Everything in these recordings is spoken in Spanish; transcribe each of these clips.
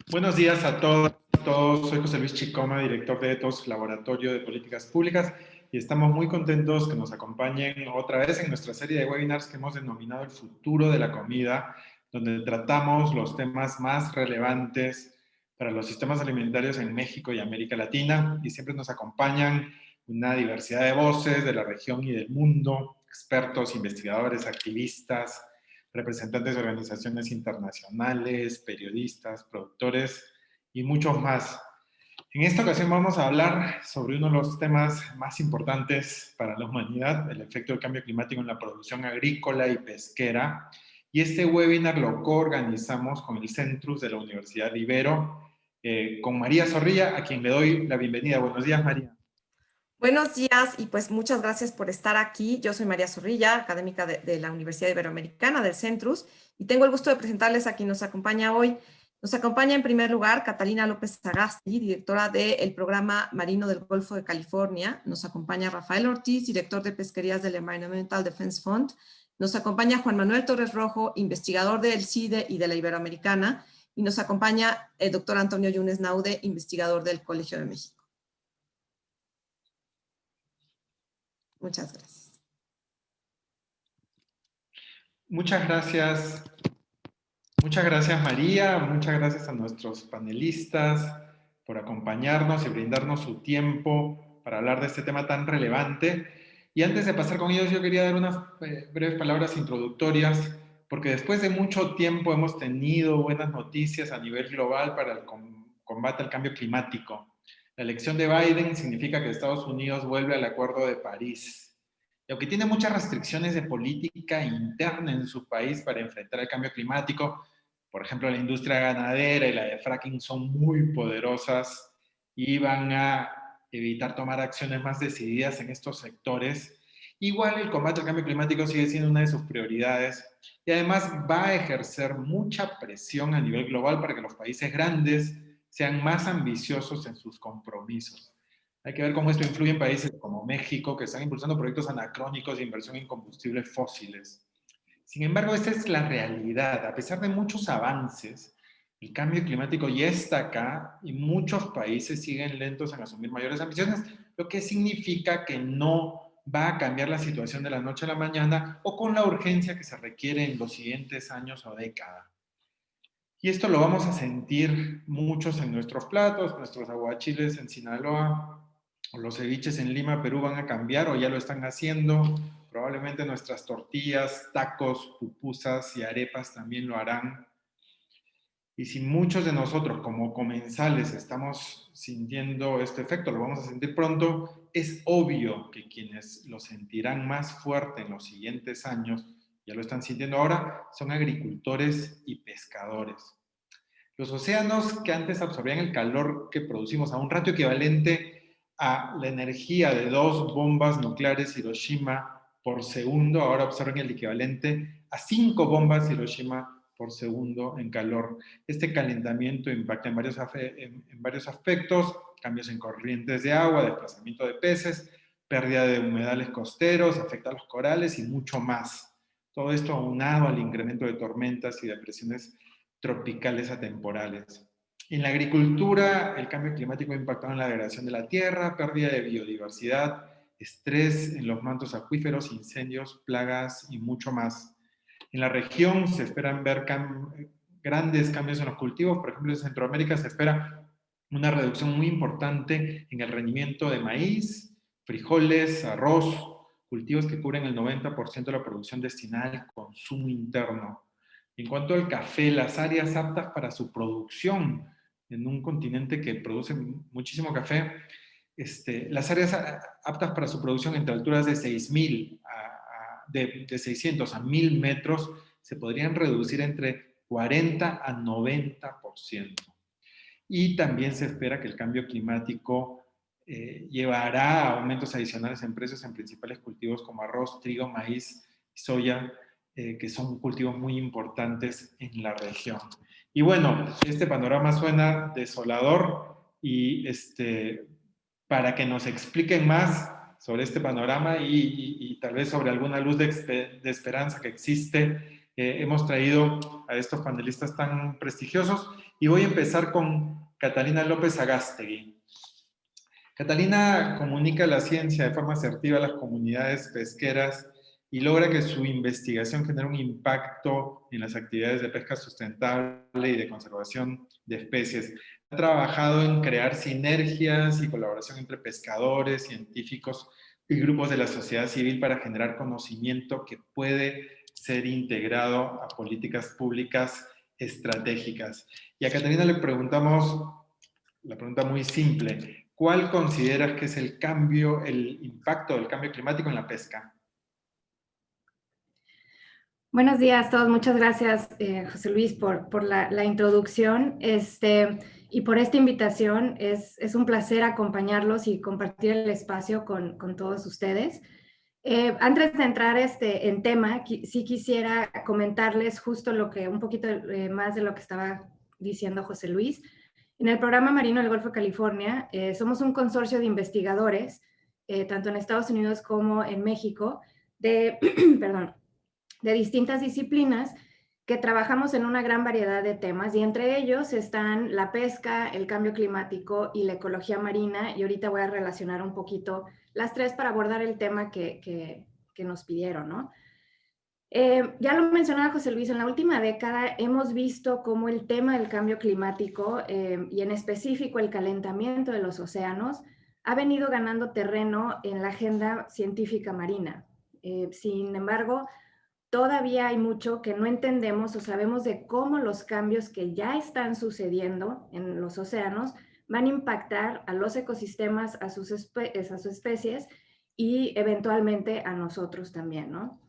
Buenos días a todos. Soy José Luis Chicoma, director de ETOS, Laboratorio de Políticas Públicas, y estamos muy contentos que nos acompañen otra vez en nuestra serie de webinars que hemos denominado El futuro de la comida, donde tratamos los temas más relevantes para los sistemas alimentarios en México y América Latina, y siempre nos acompañan una diversidad de voces de la región y del mundo, expertos, investigadores, activistas, representantes de organizaciones internacionales, periodistas, productores y muchos más. En esta ocasión vamos a hablar sobre uno de los temas más importantes para la humanidad, el efecto del cambio climático en la producción agrícola y pesquera. Y este webinar lo coorganizamos con el Centrus de la Universidad de Ibero, con María Zorrilla, a quien le doy la bienvenida. Buenos días, María. Buenos días y pues muchas gracias por estar aquí. Yo soy María Zorrilla, académica de la Universidad Iberoamericana del Centrus, y tengo el gusto de presentarles a quien nos acompaña hoy. Nos acompaña en primer lugar Catalina López Sagasti, directora del Programa Marino del Golfo de California. Nos acompaña Rafael Ortiz, director de Pesquerías del Environmental Defense Fund. Nos acompaña Juan Manuel Torres Rojo, investigador del CIDE y de la Iberoamericana. Y nos acompaña el doctor Antonio Yunes Naude, investigador del Colegio de México. Muchas gracias. Muchas gracias. Muchas gracias, María. Muchas gracias a nuestros panelistas por acompañarnos y brindarnos su tiempo para hablar de este tema tan relevante. Y antes de pasar con ellos, yo quería dar unas breves palabras introductorias, porque después de mucho tiempo hemos tenido buenas noticias a nivel global para el combate al cambio climático. La elección de Biden significa que Estados Unidos vuelve al Acuerdo de París. Y aunque tiene muchas restricciones de política interna en su país para enfrentar el cambio climático, por ejemplo, la industria ganadera y la de fracking son muy poderosas y van a evitar tomar acciones más decididas en estos sectores. Igual el combate al cambio climático sigue siendo una de sus prioridades y además va a ejercer mucha presión a nivel global para que los países grandes sean más ambiciosos en sus compromisos. Hay que ver cómo esto influye en países como México, que están impulsando proyectos anacrónicos de inversión en combustibles fósiles. Sin embargo, esta es la realidad. A pesar de muchos avances, el cambio climático ya está acá y muchos países siguen lentos en asumir mayores ambiciones, lo que significa que no va a cambiar la situación de la noche a la mañana o con la urgencia que se requiere en los siguientes años o décadas. Y esto lo vamos a sentir muchos en nuestros platos, nuestros aguachiles en Sinaloa, o los ceviches en Lima, Perú van a cambiar o ya lo están haciendo. Probablemente nuestras tortillas, tacos, pupusas y arepas también lo harán. Y si muchos de nosotros como comensales estamos sintiendo este efecto, lo vamos a sentir pronto, es obvio que quienes lo sentirán más fuerte en los siguientes años, ya lo están sintiendo ahora, son agricultores y pescadores. Los océanos que antes absorbían el calor que producimos a un ratio equivalente a la energía de 2 bombas nucleares Hiroshima por segundo, ahora absorben el equivalente a 5 bombas Hiroshima por segundo en calor. Este calentamiento impacta en varios aspectos: cambios en corrientes de agua, desplazamiento de peces, pérdida de humedales costeros, afecta a los corales y mucho más. Todo esto aunado al incremento de tormentas y depresiones tropicales atemporales. En la agricultura, el cambio climático ha impactado en la degradación de la tierra, pérdida de biodiversidad, estrés en los mantos acuíferos, incendios, plagas y mucho más. En la región se esperan ver grandes cambios en los cultivos. Por ejemplo, en Centroamérica se espera una reducción muy importante en el rendimiento de maíz, frijoles, arroz, cultivos que cubren el 90% de la producción destinada al consumo interno. En cuanto al café, las áreas aptas para su producción en un continente que produce muchísimo café, las áreas aptas para su producción entre alturas de 6.000 de 600 a 1.000 metros se podrían reducir entre 40 a 90%. Y también se espera que el cambio climático llevará a aumentos adicionales en precios en principales cultivos como arroz, trigo, maíz y soya, que son cultivos muy importantes en la región. Y bueno, este panorama suena desolador y para que nos expliquen más sobre este panorama y tal vez sobre alguna luz de esperanza que existe Hemos traído a estos panelistas tan prestigiosos y voy a empezar con Catalina López Agástegui. Catalina comunica la ciencia de forma asertiva a las comunidades pesqueras y logra que su investigación genere un impacto en las actividades de pesca sustentable y de conservación de especies. Ha trabajado en crear sinergias y colaboración entre pescadores, científicos y grupos de la sociedad civil para generar conocimiento que puede ser integrado a políticas públicas estratégicas. Y a Catalina le preguntamos la pregunta muy simple: ¿cuál consideras que es el impacto del cambio climático en la pesca? Buenos días a todos, muchas gracias José Luis por la introducción y por esta invitación. Es un placer acompañarlos y compartir el espacio con todos ustedes. Antes de entrar en tema, sí quisiera comentarles justo un poquito más de lo que estaba diciendo José Luis. En el Programa Marino del Golfo de California somos un consorcio de investigadores, tanto en Estados Unidos como en México, perdón, de distintas disciplinas que trabajamos en una gran variedad de temas, y entre ellos están la pesca, el cambio climático y la ecología marina, y ahorita voy a relacionar un poquito las tres para abordar el tema que nos pidieron, ¿no? Ya lo mencionaba José Luis, en la última década hemos visto cómo el tema del cambio climático y en específico el calentamiento de los océanos ha venido ganando terreno en la agenda científica marina. Sin embargo, todavía hay mucho que no entendemos o sabemos de cómo los cambios que ya están sucediendo en los océanos van a impactar a los ecosistemas, a sus especies y eventualmente a nosotros también, ¿no?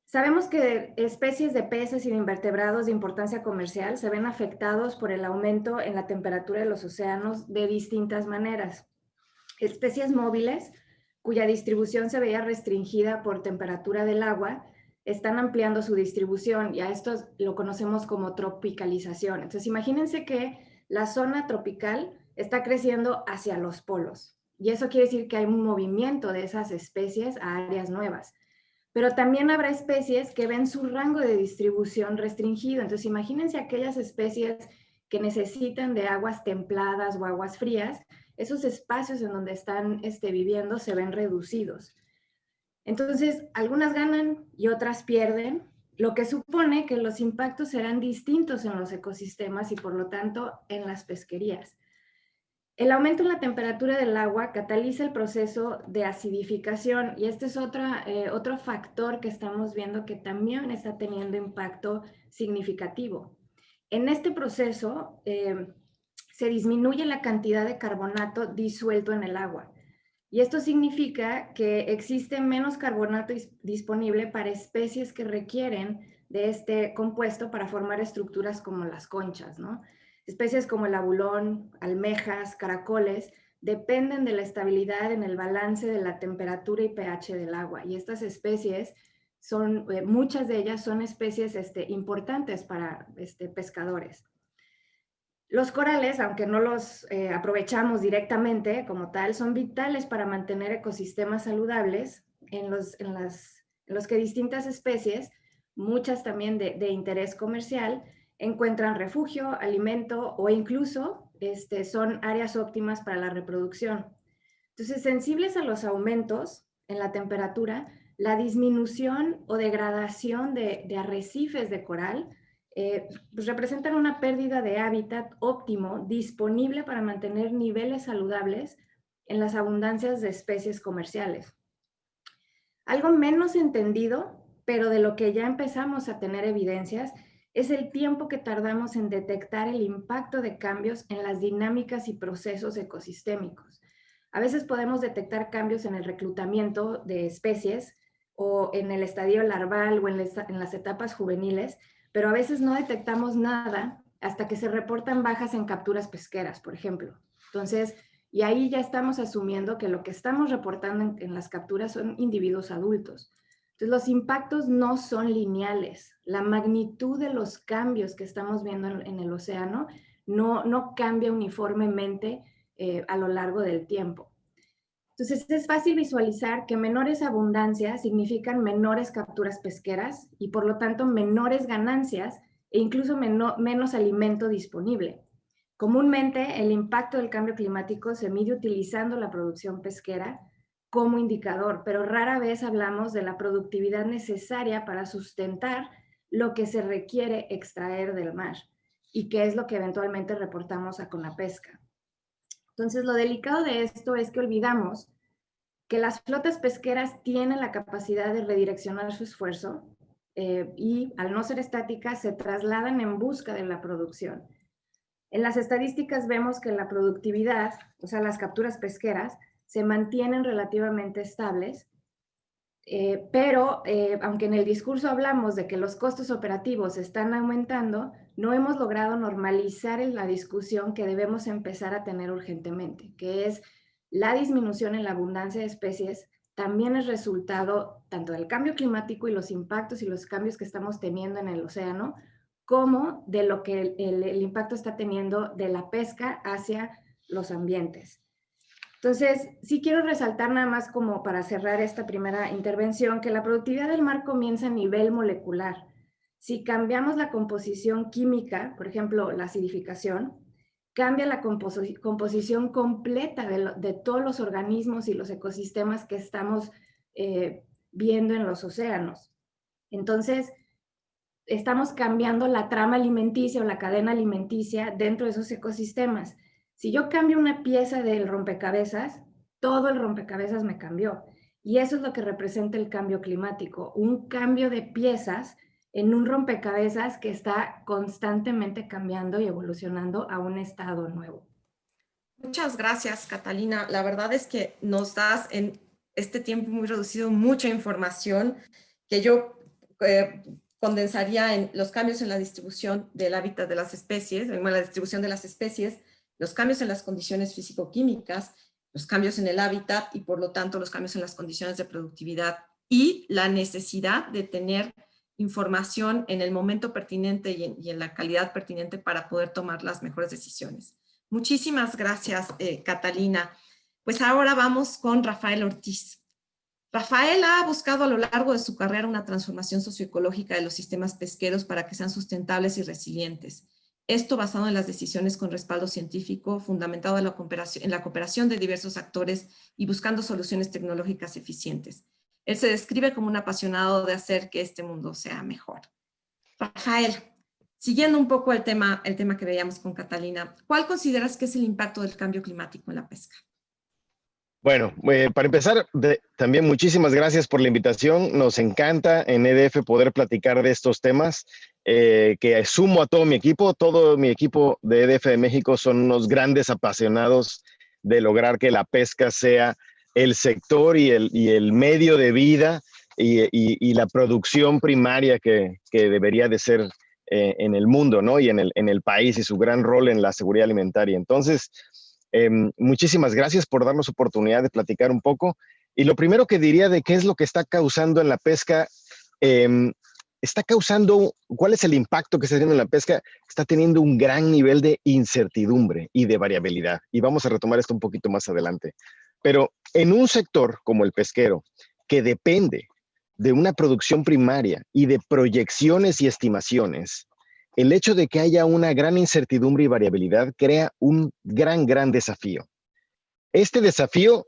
Sabemos que especies de peces y de invertebrados de importancia comercial se ven afectados por el aumento en la temperatura de los océanos de distintas maneras. Especies móviles, cuya distribución se veía restringida por temperatura del agua, están ampliando su distribución, y a esto lo conocemos como tropicalización. Entonces, imagínense que la zona tropical está creciendo hacia los polos, y eso quiere decir que hay un movimiento de esas especies a áreas nuevas. Pero también habrá especies que ven su rango de distribución restringido. Entonces, imagínense aquellas especies que necesitan de aguas templadas o aguas frías, esos espacios en donde están viviendo se ven reducidos. Entonces, algunas ganan y otras pierden, lo que supone que los impactos serán distintos en los ecosistemas y, por lo tanto, en las pesquerías. El aumento en la temperatura del agua cataliza el proceso de acidificación, y este es otro factor que estamos viendo que también está teniendo impacto significativo. En este proceso se disminuye la cantidad de carbonato disuelto en el agua, y esto significa que existe menos carbonato disponible para especies que requieren de este compuesto para formar estructuras como las conchas, ¿no? Especies como el abulón, almejas, caracoles, dependen de la estabilidad en el balance de la temperatura y pH del agua, y estas especies muchas de ellas son especies importantes para pescadores. Los corales, aunque no los aprovechamos directamente como tal, son vitales para mantener ecosistemas saludables en los que distintas especies, muchas también de interés comercial, encuentran refugio, alimento o incluso son áreas óptimas para la reproducción. Entonces, sensibles a los aumentos en la temperatura, la disminución o degradación de arrecifes de coral pues representan una pérdida de hábitat óptimo disponible para mantener niveles saludables en las abundancias de especies comerciales. Algo menos entendido, pero de lo que ya empezamos a tener evidencias, es el tiempo que tardamos en detectar el impacto de cambios en las dinámicas y procesos ecosistémicos. A veces podemos detectar cambios en el reclutamiento de especies o en el estadio larval o en las etapas juveniles, pero a veces no detectamos nada hasta que se reportan bajas en capturas pesqueras, por ejemplo. Entonces, y ahí ya estamos asumiendo que lo que estamos reportando en las capturas son individuos adultos. Entonces, los impactos no son lineales. La magnitud de los cambios que estamos viendo en el océano no cambia uniformemente a lo largo del tiempo. Entonces es fácil visualizar que menores abundancias significan menores capturas pesqueras y por lo tanto menores ganancias e incluso menos alimento disponible. Comúnmente el impacto del cambio climático se mide utilizando la producción pesquera como indicador, pero rara vez hablamos de la productividad necesaria para sustentar lo que se requiere extraer del mar y que es lo que eventualmente reportamos a Conapesca. Entonces, lo delicado de esto es que olvidamos que las flotas pesqueras tienen la capacidad de redireccionar su esfuerzo y, al no ser estáticas, se trasladan en busca de la producción. En las estadísticas vemos que la productividad, o sea, las capturas pesqueras, se mantienen relativamente estables, pero aunque en el discurso hablamos de que los costos operativos están aumentando, no hemos logrado normalizar la discusión que debemos empezar a tener urgentemente, que es la disminución en la abundancia de especies también es resultado tanto del cambio climático y los impactos y los cambios que estamos teniendo en el océano, como de lo que el impacto está teniendo de la pesca hacia los ambientes. Entonces, sí quiero resaltar nada más como para cerrar esta primera intervención, que la productividad del mar comienza a nivel molecular. Si cambiamos la composición química, por ejemplo, la acidificación, cambia la composición completa de todos los organismos y los ecosistemas que estamos viendo en los océanos. Entonces, estamos cambiando la trama alimenticia o la cadena alimenticia dentro de esos ecosistemas. Si yo cambio una pieza del rompecabezas, todo el rompecabezas me cambió. Y eso es lo que representa el cambio climático, un cambio de piezas en un rompecabezas que está constantemente cambiando y evolucionando a un estado nuevo. Muchas gracias, Catalina. La verdad es que nos das en este tiempo muy reducido mucha información que yo condensaría en los cambios en la distribución del hábitat de las especies, en la distribución de las especies, los cambios en las condiciones físico-químicas, los cambios en el hábitat y por lo tanto los cambios en las condiciones de productividad y la necesidad de tener información en el momento pertinente y en la calidad pertinente para poder tomar las mejores decisiones. Muchísimas gracias, Catalina. Pues ahora vamos con Rafael Ortiz. Rafael ha buscado a lo largo de su carrera una transformación socioecológica de los sistemas pesqueros para que sean sustentables y resilientes. Esto basado en las decisiones con respaldo científico, fundamentado en la cooperación de diversos actores y buscando soluciones tecnológicas eficientes. Él se describe como un apasionado de hacer que este mundo sea mejor. Rafael, siguiendo un poco el tema que veíamos con Catalina, ¿cuál consideras que es el impacto del cambio climático en la pesca? Bueno, para empezar, también muchísimas gracias por la invitación. Nos encanta en EDF poder platicar de estos temas, que sumo a todo mi equipo. Todo mi equipo de EDF de México son unos grandes apasionados de lograr que la pesca sea el sector y el medio de vida y la producción primaria que debería de ser en el mundo, ¿no? Y en el país y su gran rol en la seguridad alimentaria. Entonces, muchísimas gracias por darnos oportunidad de platicar un poco. Y lo primero que diría de qué es lo que está causando en la pesca, ¿cuál es el impacto que está teniendo en la pesca? Está teniendo un gran nivel de incertidumbre y de variabilidad. Y vamos a retomar esto un poquito más adelante. Pero en un sector como el pesquero, que depende de una producción primaria y de proyecciones y estimaciones, el hecho de que haya una gran incertidumbre y variabilidad crea un gran desafío. Este desafío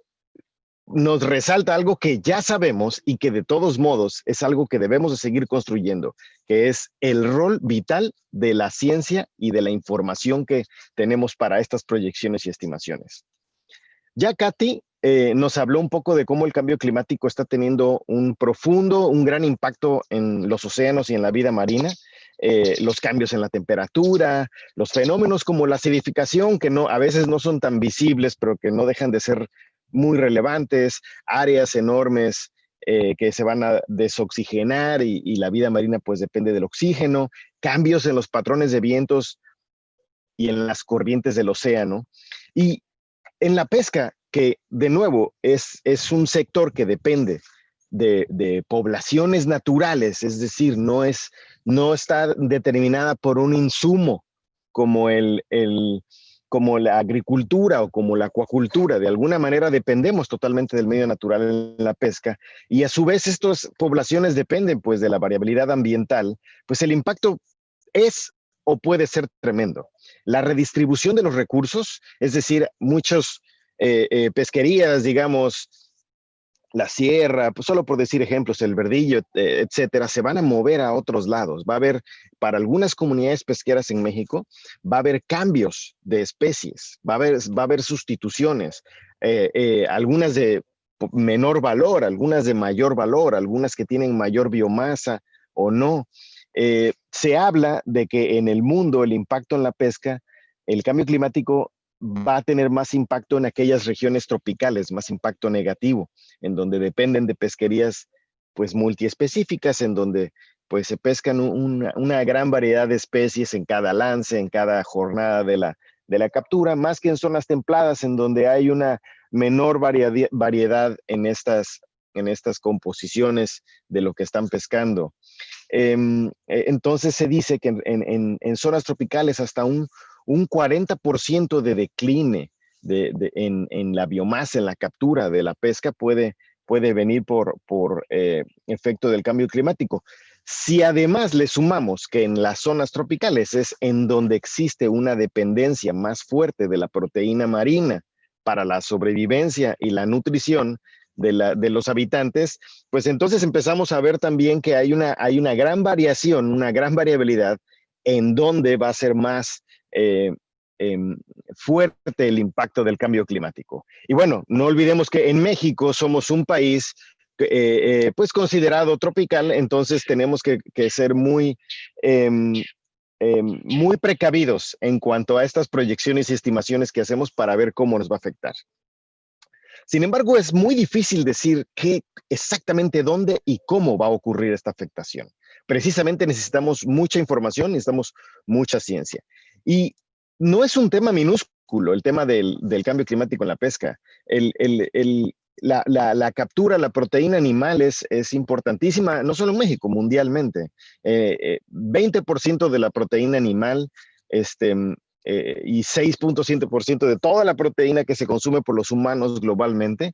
nos resalta algo que ya sabemos y que de todos modos es algo que debemos de seguir construyendo, que es el rol vital de la ciencia y de la información que tenemos para estas proyecciones y estimaciones. Ya Katy nos habló un poco de cómo el cambio climático está teniendo un gran impacto en los océanos y en la vida marina. Los cambios en la temperatura, los fenómenos como la acidificación, que a veces no son tan visibles, pero que no dejan de ser muy relevantes, áreas enormes que se van a desoxigenar y la vida marina pues depende del oxígeno, cambios en los patrones de vientos y en las corrientes del océano. Y en la pesca, que de nuevo es un sector que depende de poblaciones naturales, es decir, no está determinada por un insumo como el como la agricultura o como la acuacultura. De alguna manera dependemos totalmente del medio natural en la pesca y a su vez estas poblaciones dependen pues de la variabilidad ambiental, pues el impacto es o puede ser tremendo. La redistribución de los recursos, es decir, muchas pesquerías, digamos, la sierra, pues solo por decir ejemplos, el Verdillo, etcétera, se van a mover a otros lados. Va a haber, para algunas comunidades pesqueras en México, va a haber cambios de especies, va a haber sustituciones, algunas de menor valor, algunas de mayor valor, algunas que tienen mayor biomasa o no. Se habla de que en el mundo el impacto en la pesca, el cambio climático va a tener más impacto en aquellas regiones tropicales, más impacto negativo, en donde dependen de pesquerías pues multiespecíficas, en donde pues se pescan una gran variedad de especies en cada lance, en cada jornada de la captura, más que en zonas templadas, en donde hay una menor variedad en estas composiciones de lo que están pescando. Entonces se dice que en zonas tropicales hasta un 40% de decline en la biomasa, en la captura de la pesca puede venir por efecto del cambio climático. Si además le sumamos que en las zonas tropicales es en donde existe una dependencia más fuerte de la proteína marina para la sobrevivencia y la nutrición de los habitantes, pues entonces empezamos a ver también que hay una gran variación, una gran variabilidad en donde va a ser más fuerte el impacto del cambio climático. Y bueno, no olvidemos que en México somos un país pues considerado tropical, entonces tenemos que ser muy muy precavidos en cuanto a estas proyecciones y estimaciones que hacemos para ver cómo nos va a afectar. Sin embargo, es muy difícil decir exactamente dónde y cómo va a ocurrir esta afectación. Precisamente necesitamos mucha información, necesitamos mucha ciencia. Y no es un tema minúsculo el tema del cambio climático en la pesca. La captura, la proteína animal es importantísima, no solo en México, mundialmente. 20% de la proteína animal y 6.7% de toda la proteína que se consume por los humanos globalmente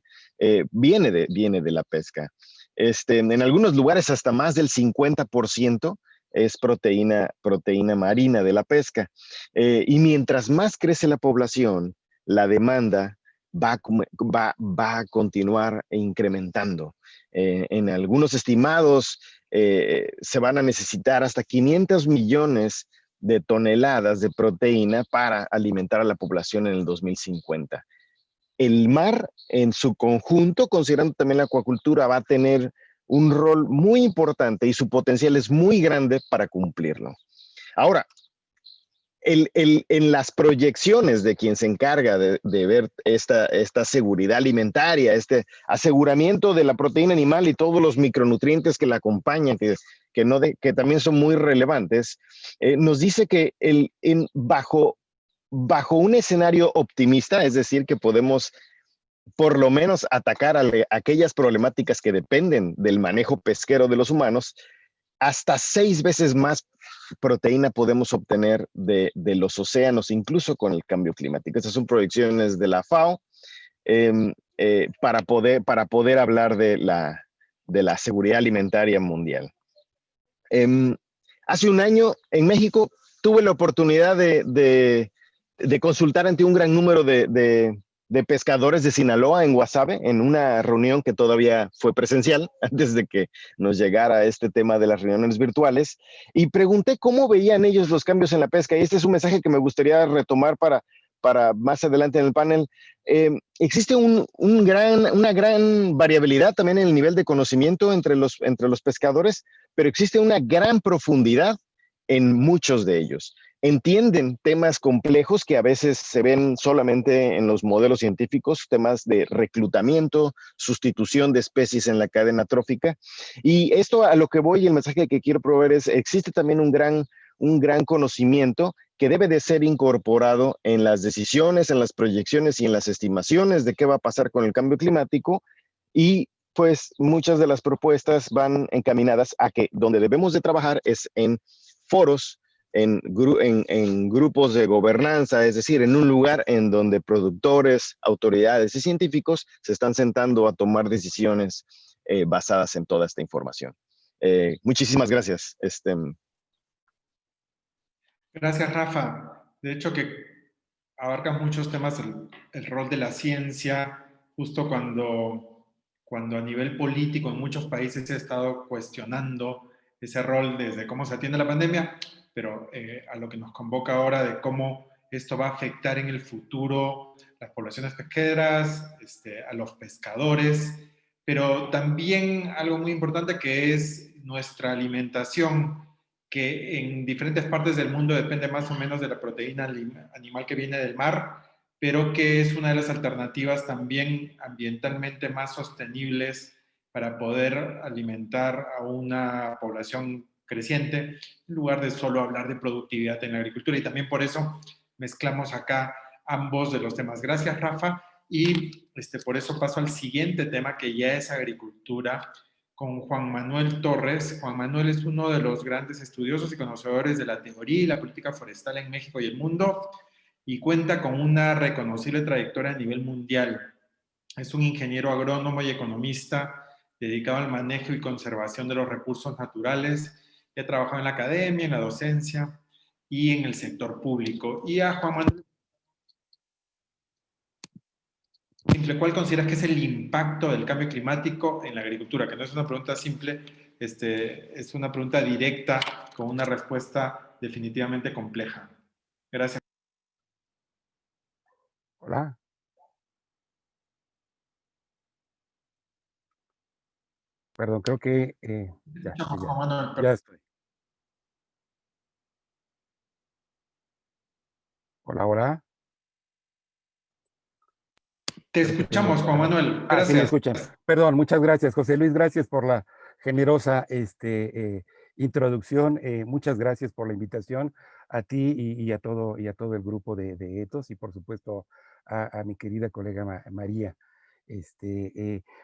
viene de la pesca. En algunos lugares hasta más del 50% es proteína marina de la pesca. Y mientras más crece la población, la demanda va a continuar incrementando. En algunos estimados se van a necesitar hasta 500 millones de toneladas de proteína para alimentar a la población en el 2050. El mar en su conjunto, considerando también la acuacultura, va a tener un rol muy importante y su potencial es muy grande para cumplirlo. Ahora, en las proyecciones de quien se encarga de ver esta seguridad alimentaria, este aseguramiento de la proteína animal y todos los micronutrientes que la acompañan, que también son muy relevantes, nos dice que bajo un escenario optimista, es decir, que podemos por lo menos atacar a aquellas problemáticas que dependen del manejo pesquero de los humanos, hasta 6 veces más proteína podemos obtener de los océanos, incluso con el cambio climático. Estas son proyecciones de la FAO para poder hablar de la seguridad alimentaria mundial. Hace un año en México tuve la oportunidad de consultar ante un gran número de pescadores de Sinaloa en Guasave, en una reunión que todavía fue presencial, antes de que nos llegara este tema de las reuniones virtuales, y pregunté cómo veían ellos los cambios en la pesca, y este es un mensaje que me gustaría retomar para más adelante en el panel. Existe una gran variabilidad también en el nivel de conocimiento entre los pescadores, pero existe una gran profundidad en muchos de ellos. Entienden temas complejos que a veces se ven solamente en los modelos científicos, temas de reclutamiento, sustitución de especies en la cadena trófica. Y esto a lo que voy, el mensaje que quiero proveer es, existe también un gran conocimiento que debe de ser incorporado en las decisiones, en las proyecciones y en las estimaciones de qué va a pasar con el cambio climático. Y pues muchas de las propuestas van encaminadas a que donde debemos de trabajar es en foros en grupos de gobernanza, es decir, en un lugar en donde productores, autoridades y científicos se están sentando a tomar decisiones basadas en toda esta información. Muchísimas gracias. Gracias, Rafa. De hecho, que abarca muchos temas el rol de la ciencia, justo cuando a nivel político en muchos países se ha estado cuestionando ese rol desde cómo se atiende la pandemia, pero a lo que nos convoca ahora de cómo esto va a afectar en el futuro las poblaciones pesqueras, a los pescadores, pero también algo muy importante que es nuestra alimentación, que en diferentes partes del mundo depende más o menos de la proteína animal que viene del mar, pero que es una de las alternativas también ambientalmente más sostenibles para poder alimentar a una población creciente, en lugar de solo hablar de productividad en la agricultura. Y también por eso mezclamos acá ambos de los temas. Gracias, Rafa. Y por eso paso al siguiente tema, que ya es agricultura, con Juan Manuel Torres. Juan Manuel es uno de los grandes estudiosos y conocedores de la teoría y la política forestal en México y el mundo, y cuenta con una reconocible trayectoria a nivel mundial. Es un ingeniero agrónomo y economista dedicado al manejo y conservación de los recursos naturales, que ha trabajado en la academia, en la docencia y en el sector público. Y a Juan Manuel, simple, ¿cuál consideras que es el impacto del cambio climático en la agricultura? Que no es una pregunta simple, es una pregunta directa con una respuesta definitivamente compleja. Gracias. Hola. Perdón, creo que ya estoy. Hola, hola. Te escuchamos, Juan Manuel. Gracias. Sí, me escuchan. Perdón, muchas gracias, José Luis. Gracias por la generosa introducción. Muchas gracias por la invitación a ti y a todo el grupo de Ethos, y por supuesto a mi querida colega María.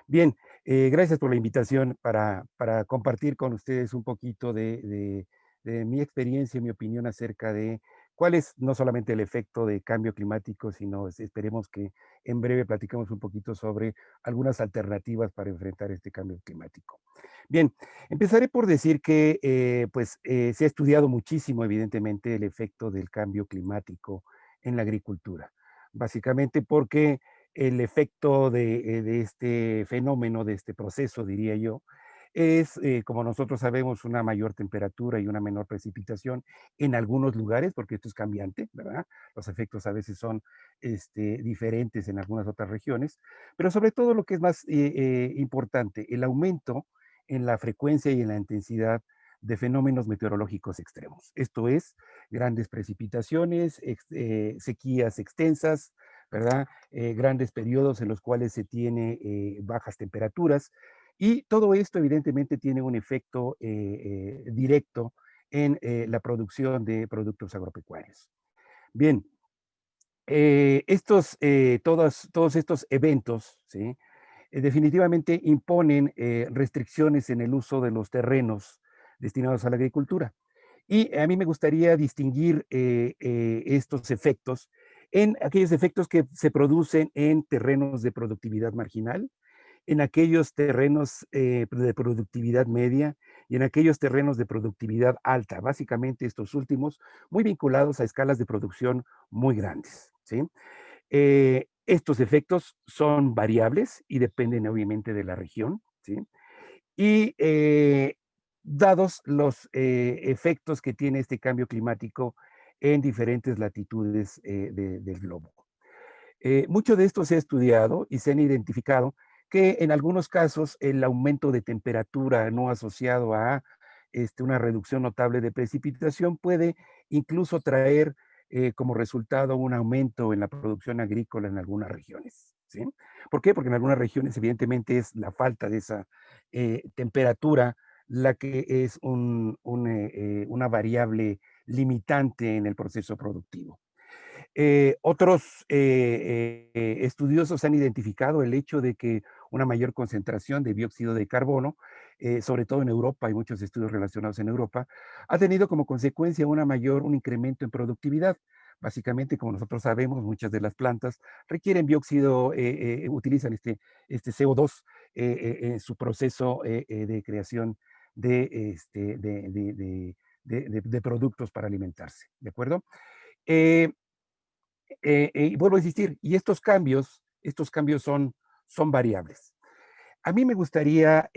Bien, gracias por la invitación para compartir con ustedes un poquito de mi experiencia y mi opinión acerca de cuál es no solamente el efecto de cambio climático, sino esperemos que en breve platiquemos un poquito sobre algunas alternativas para enfrentar este cambio climático. Bien, empezaré por decir que se ha estudiado muchísimo, evidentemente, el efecto del cambio climático en la agricultura. Básicamente porque el efecto de este fenómeno, de este proceso, diría yo, es, como nosotros sabemos, una mayor temperatura y una menor precipitación en algunos lugares, porque esto es cambiante, ¿verdad? Los efectos a veces son diferentes en algunas otras regiones, pero sobre todo lo que es más importante, el aumento en la frecuencia y en la intensidad de fenómenos meteorológicos extremos. Esto es, grandes precipitaciones, sequías extensas, ¿verdad? Grandes periodos en los cuales se tiene bajas temperaturas, y todo esto evidentemente tiene un efecto directo en la producción de productos agropecuarios. Bien, todos estos eventos, ¿sí? Definitivamente imponen restricciones en el uso de los terrenos destinados a la agricultura. Y a mí me gustaría distinguir estos efectos en aquellos efectos que se producen en terrenos de productividad marginal, en aquellos terrenos de productividad media y en aquellos terrenos de productividad alta, básicamente estos últimos muy vinculados a escalas de producción muy grandes, ¿sí? Estos efectos son variables y dependen obviamente de la región, ¿sí? Y dados los efectos que tiene este cambio climático en diferentes latitudes del globo. Mucho de esto se ha estudiado y se han identificado que en algunos casos el aumento de temperatura no asociado a una reducción notable de precipitación puede incluso traer como resultado un aumento en la producción agrícola en algunas regiones, ¿sí? ¿Por qué? Porque en algunas regiones evidentemente es la falta de esa temperatura la que es una variable limitante en el proceso productivo. Otros estudiosos han identificado el hecho de que una mayor concentración de dióxido de carbono sobre todo en Europa, hay muchos estudios relacionados en Europa, ha tenido como consecuencia un incremento en productividad. Básicamente, como nosotros sabemos, muchas de las plantas requieren dióxido, utilizan este CO2 en su proceso de creación de productos para alimentarse, ¿de acuerdo? Eh, y vuelvo a insistir, y estos cambios son variables. A mí me gustaría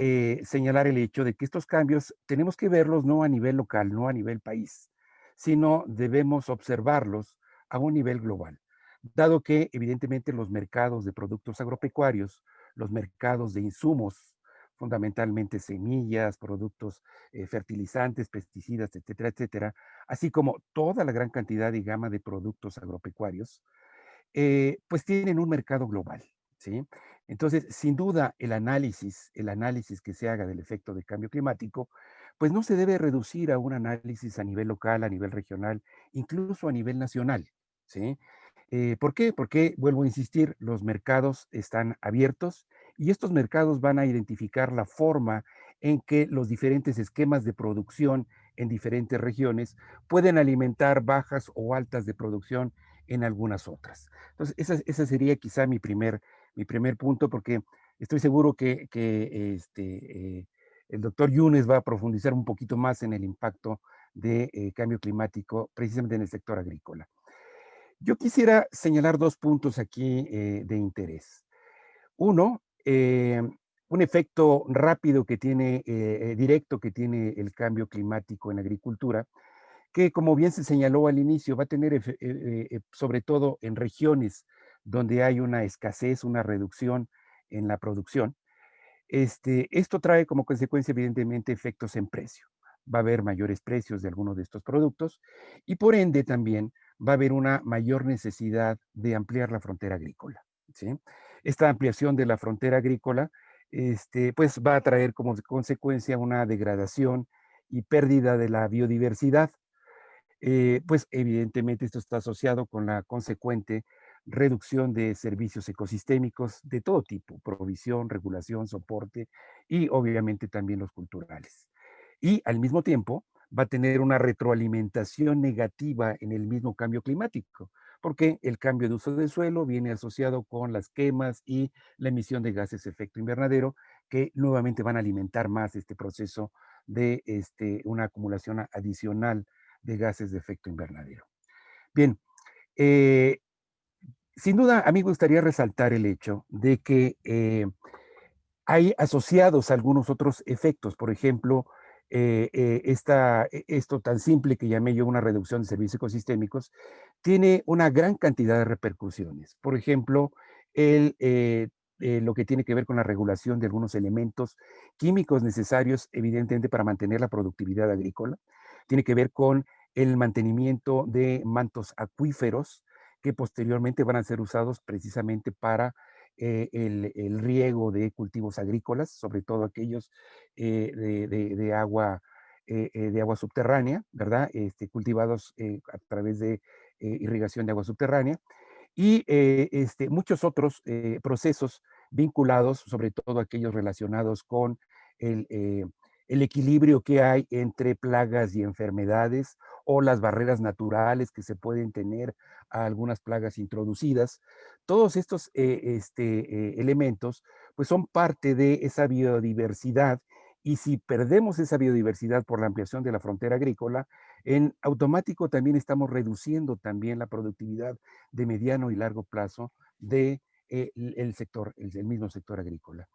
señalar el hecho de que estos cambios tenemos que verlos no a nivel local, no a nivel país, sino debemos observarlos a un nivel global, dado que evidentemente los mercados de productos agropecuarios, los mercados de insumos, fundamentalmente semillas, productos fertilizantes, pesticidas, etcétera, etcétera, así como toda la gran cantidad y gama de productos agropecuarios, pues tienen un mercado global, ¿sí? Entonces, sin duda, el análisis que se haga del efecto de cambio climático, pues no se debe reducir a un análisis a nivel local, a nivel regional, incluso a nivel nacional, ¿sí? ¿Por qué? Porque, vuelvo a insistir, los mercados están abiertos y estos mercados van a identificar la forma en que los diferentes esquemas de producción en diferentes regiones pueden alimentar bajas o altas de producción en algunas otras. Entonces, ese sería quizá mi primer punto, porque estoy seguro que el doctor Yunes va a profundizar un poquito más en el impacto de cambio climático, precisamente en el sector agrícola. Yo quisiera señalar dos puntos aquí de interés. Uno, un efecto rápido que tiene, directo que tiene el cambio climático en agricultura, que como bien se señaló al inicio, va a tener sobre todo en regiones donde hay una escasez, una reducción en la producción. Esto trae como consecuencia evidentemente efectos en precio. Va a haber mayores precios de algunos de estos productos y por ende también va a haber una mayor necesidad de ampliar la frontera agrícola, ¿sí? Esta ampliación de la frontera agrícola pues va a traer como consecuencia una degradación y pérdida de la biodiversidad. Pues evidentemente esto está asociado con la consecuente reducción de servicios ecosistémicos de todo tipo, provisión, regulación, soporte y obviamente también los culturales. Y al mismo tiempo va a tener una retroalimentación negativa en el mismo cambio climático, porque el cambio de uso del suelo viene asociado con las quemas y la emisión de gases de efecto invernadero, que nuevamente van a alimentar más este proceso de una acumulación adicional de gases de efecto invernadero. Bien, eh, sin duda a mí me gustaría resaltar el hecho de que hay asociados algunos otros efectos, por ejemplo, esto tan simple que llamé yo una reducción de servicios ecosistémicos, tiene una gran cantidad de repercusiones. Por ejemplo, lo que tiene que ver con la regulación de algunos elementos químicos necesarios, evidentemente, para mantener la productividad agrícola. Tiene que ver con el mantenimiento de mantos acuíferos que posteriormente van a ser usados precisamente para el riego de cultivos agrícolas, sobre todo aquellos de agua subterránea, ¿verdad? Cultivados a través de irrigación de agua subterránea y muchos otros procesos vinculados, sobre todo aquellos relacionados con el, eh, el equilibrio que hay entre plagas y enfermedades o las barreras naturales que se pueden tener a algunas plagas introducidas. Todos estos elementos pues son parte de esa biodiversidad y si perdemos esa biodiversidad por la ampliación de la frontera agrícola, en automático también estamos reduciendo también la productividad de mediano y largo plazo de el mismo sector agrícola.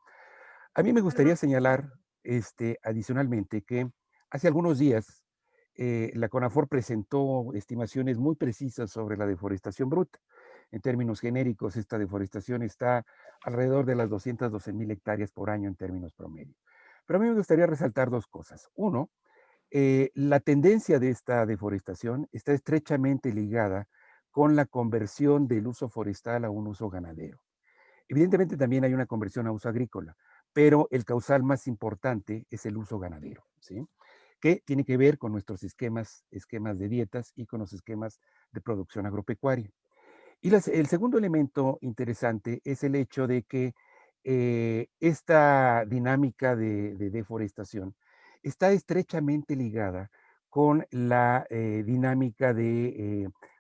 A mí me gustaría señalar adicionalmente que hace algunos días la CONAFOR presentó estimaciones muy precisas sobre la deforestación bruta. En términos genéricos, esta deforestación está alrededor de las 212,000 hectáreas por año en términos promedio. Pero a mí me gustaría resaltar dos cosas. Uno, la tendencia de esta deforestación está estrechamente ligada con la conversión del uso forestal a un uso ganadero. Evidentemente también hay una conversión a uso agrícola, pero el causal más importante es el uso ganadero, ¿sí? Que tiene que ver con nuestros esquemas de dietas y con los esquemas de producción agropecuaria. Y el segundo elemento interesante es el hecho de que esta dinámica de deforestación está estrechamente ligada con la dinámica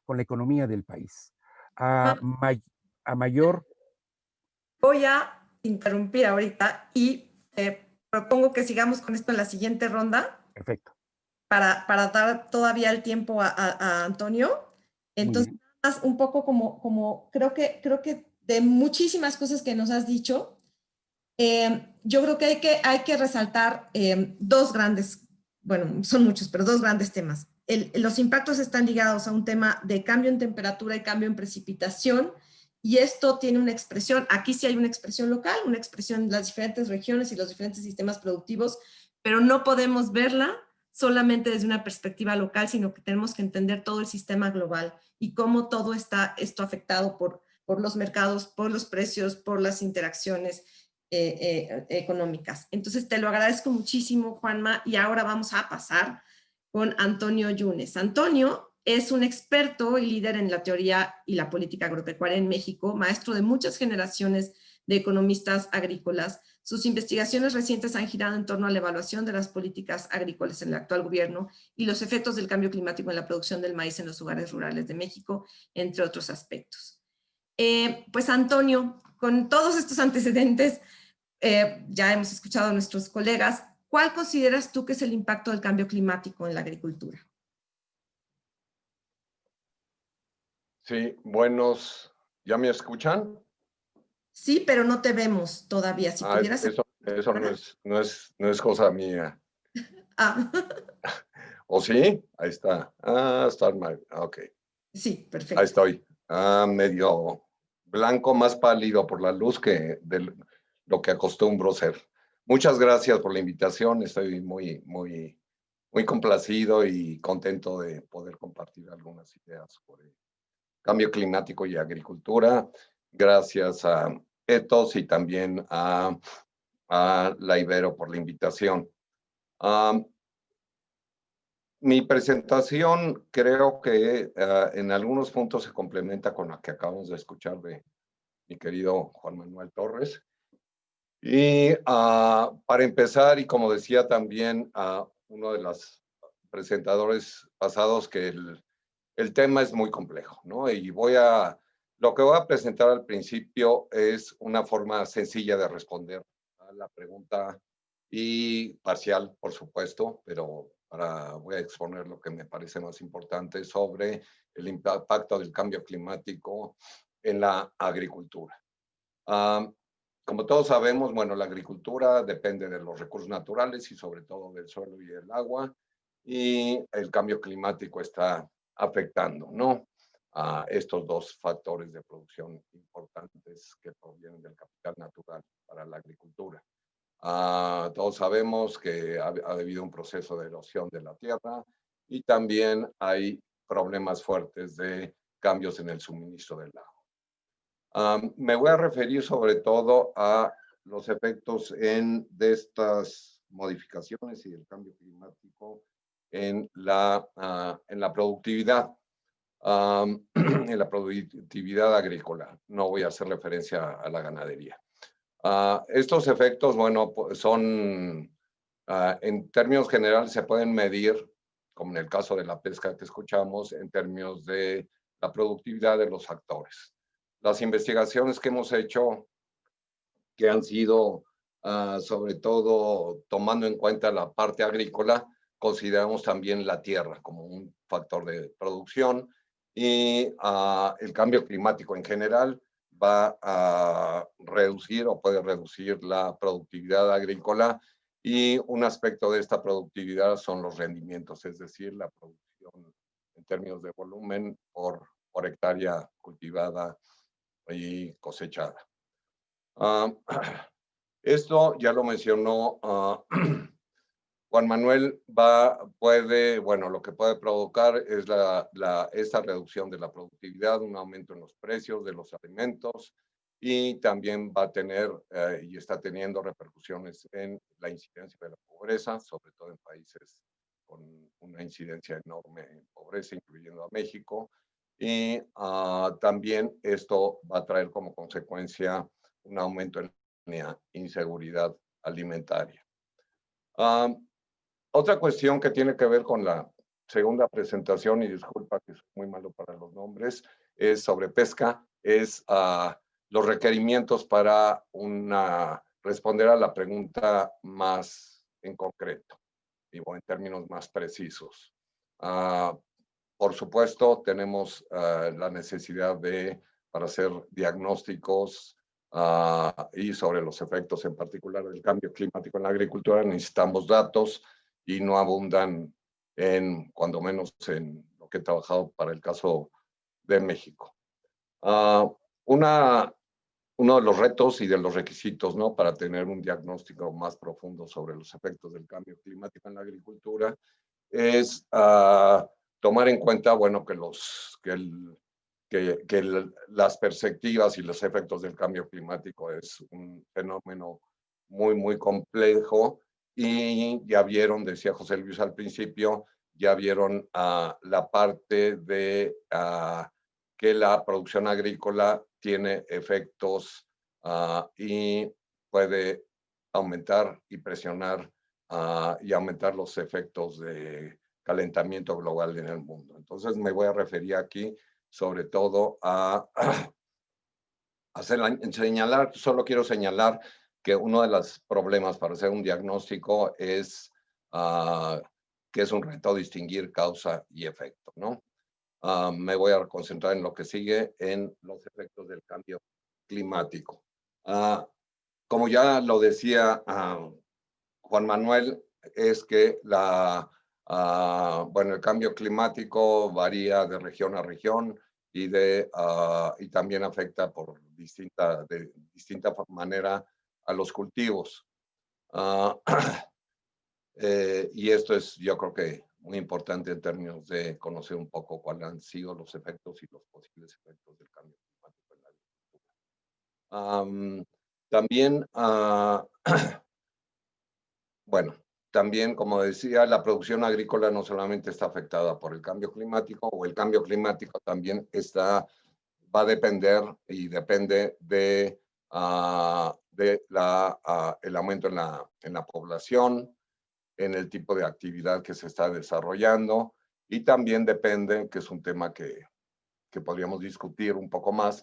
con la economía del país. A, a mayor... Voy a interrumpir ahorita y propongo que sigamos con esto en la siguiente ronda Perfecto. Para dar todavía el tiempo a Antonio. Entonces, más un poco como creo que de muchísimas cosas que nos has dicho, yo creo que hay que resaltar dos grandes, bueno, son muchos, pero dos grandes temas. Los impactos están ligados a un tema de cambio en temperatura y cambio en precipitación, y esto tiene una expresión, aquí sí hay una expresión local, una expresión en las diferentes regiones y los diferentes sistemas productivos, pero no podemos verla solamente desde una perspectiva local, sino que tenemos que entender todo el sistema global y cómo todo está esto afectado por los mercados, por los precios, por las interacciones económicas. Entonces, te lo agradezco muchísimo, Juanma, y ahora vamos a pasar con Antonio Yunes. Antonio es un experto y líder en la teoría y la política agropecuaria en México, maestro de muchas generaciones de economistas agrícolas. Sus investigaciones recientes han girado en torno a la evaluación de las políticas agrícolas en el actual gobierno y los efectos del cambio climático en la producción del maíz en los hogares rurales de México, entre otros aspectos. Pues Antonio, con todos estos antecedentes, ya hemos escuchado a nuestros colegas, ¿cuál consideras tú que es el impacto del cambio climático en la agricultura? Sí, buenos, ¿ya me escuchan? Sí, pero no te vemos todavía. Si pudieras... Eso no es cosa mía. Ah, ¿O sí? Ahí está. Ah, está mal. Ok. sí, Ahí perfecto. estoy. Ah, medio blanco, más pálido por la luz que de lo que acostumbro ser. Muchas gracias por la invitación. Estoy muy complacido y contento de poder compartir algunas ideas sobre cambio climático y agricultura. Gracias a Ethos y también a la Ibero por la invitación. Mi presentación creo que en algunos puntos se complementa con la que acabamos de escuchar de mi querido Juan Manuel Torres. Y para empezar, y como decía también uno de los presentadores pasados, que el tema es muy complejo, ¿no? Y lo que voy a presentar al principio es una forma sencilla de responder a la pregunta y parcial, por supuesto, pero voy a exponer lo que me parece más importante sobre el impacto del cambio climático en la agricultura. Como todos sabemos, bueno, la agricultura depende de los recursos naturales y sobre todo del suelo y del agua, y el cambio climático está afectando, ¿no? A estos dos factores de producción importantes que provienen del capital natural para la agricultura. Todos sabemos que ha habido un proceso de erosión de la tierra y también hay problemas fuertes de cambios en el suministro del agua. Me voy a referir sobre todo a los efectos de estas modificaciones y el cambio climático en la productividad, en la productividad agrícola. No voy a hacer referencia a la ganadería. Estos efectos, bueno, son, en términos generales, se pueden medir, como en el caso de la pesca que escuchamos, en términos de la productividad de los factores. Las investigaciones que hemos hecho, que han sido sobre todo tomando en cuenta la parte agrícola, consideramos también la tierra como un factor de producción y el cambio climático en general va a reducir o puede reducir la productividad agrícola, y un aspecto de esta productividad son los rendimientos, es decir, la producción en términos de volumen por hectárea cultivada y cosechada. Esto ya lo mencionó Juan Manuel. Bueno, lo que puede provocar es esta reducción de la productividad, un aumento en los precios de los alimentos, y también va a tener y está teniendo repercusiones en la incidencia de la pobreza, sobre todo en países con una incidencia enorme en pobreza, incluyendo a México. Y también esto va a traer como consecuencia un aumento en inseguridad alimentaria. Otra cuestión que tiene que ver con la segunda presentación, y disculpa que soy muy malo para los nombres, es sobre pesca, es los requerimientos para responder a la pregunta más en concreto, digo, en términos más precisos. Por supuesto, tenemos la necesidad para hacer diagnósticos y sobre los efectos en particular del cambio climático en la agricultura, necesitamos datos y no abundan cuando menos en lo que he trabajado para el caso de México. Uno de los retos y de los requisitos, ¿no?, para tener un diagnóstico más profundo sobre los efectos del cambio climático en la agricultura es tomar en cuenta, bueno, las perspectivas y los efectos del cambio climático es un fenómeno muy, muy complejo, y ya vieron, decía José Luis al principio, ya vieron la parte de que la producción agrícola tiene efectos y puede aumentar y presionar y aumentar los efectos de calentamiento global en el mundo. Entonces me voy a referir aquí sobre todo señalar, solo quiero señalar que uno de los problemas para hacer un diagnóstico es que es un reto distinguir causa y efecto, ¿no? Me voy a concentrar en lo que sigue, en los efectos del cambio climático. Como ya lo decía Juan Manuel, es que bueno, el cambio climático varía de región a región y también afecta de distinta manera a los cultivos. Y esto es, yo creo que muy importante en términos de conocer un poco cuáles han sido los efectos y los posibles efectos del cambio climático en la agricultura. También, bueno, también, como decía, la producción agrícola no solamente está afectada por el cambio climático, o el cambio climático también va a depender y depende de el aumento en la población, en el tipo de actividad que se está desarrollando, y también depende, que es un tema que podríamos discutir un poco más,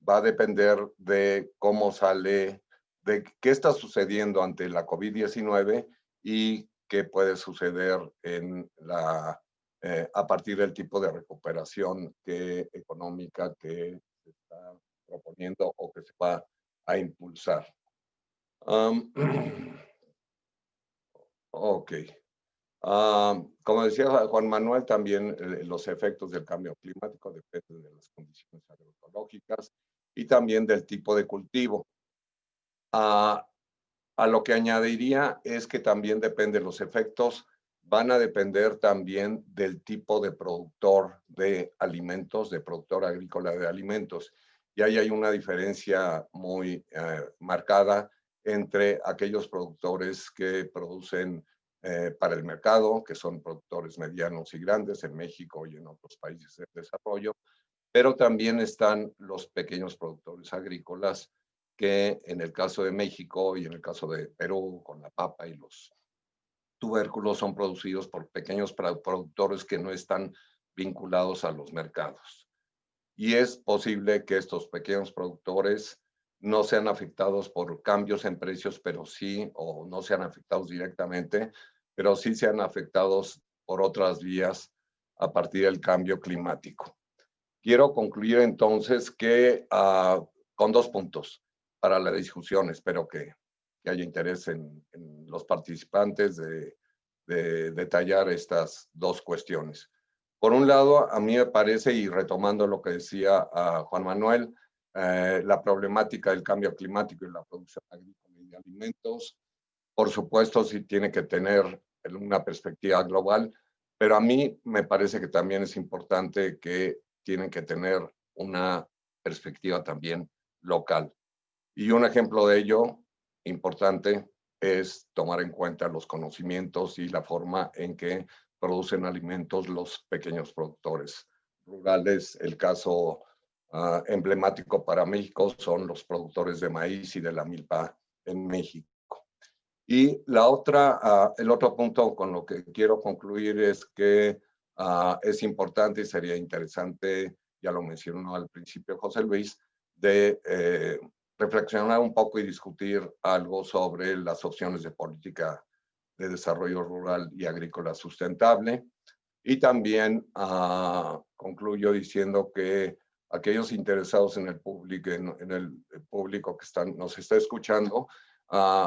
va a depender de cómo sale, de qué está sucediendo ante la COVID-19 y qué puede suceder a partir del tipo de recuperación económica que se está proponiendo o que se va a impulsar. Ok. Como decía Juan Manuel, también los efectos del cambio climático dependen de las condiciones agroecológicas y también del tipo de cultivo. A lo que añadiría es que también depende, los efectos van a depender también del tipo de productor de alimentos, de productor agrícola de alimentos. Y ahí hay una diferencia muy marcada entre aquellos productores que producen para el mercado, que son productores medianos y grandes en México y en otros países de desarrollo, pero también están los pequeños productores agrícolas, que en el caso de México y en el caso de Perú, con la papa y los tubérculos, son producidos por pequeños productores que no están vinculados a los mercados. Y es posible que estos pequeños productores no sean afectados por cambios en precios, pero sí, o no sean afectados directamente, pero sí sean afectados por otras vías a partir del cambio climático. Quiero concluir entonces con 2 puntos para la discusión. Espero que haya interés en los participantes de detallar estas 2 cuestiones. Por un lado, a mí me parece, y retomando lo que decía Juan Manuel, la problemática del cambio climático y la producción agrícola y de alimentos, por supuesto, sí tiene que tener una perspectiva global, pero a mí me parece que también es importante que tienen que tener una perspectiva también local. Y un ejemplo de ello importante es tomar en cuenta los conocimientos y la forma en que producen alimentos los pequeños productores rurales. El caso emblemático para México son los productores de maíz y de la milpa en México. Y la otra, el otro punto con lo que quiero concluir es que es importante y sería interesante, ya lo mencionó al principio José Luis, de reflexionar un poco y discutir algo sobre las opciones de política de desarrollo rural y agrícola sustentable. Y también concluyo diciendo que aquellos interesados en el público que nos está escuchando,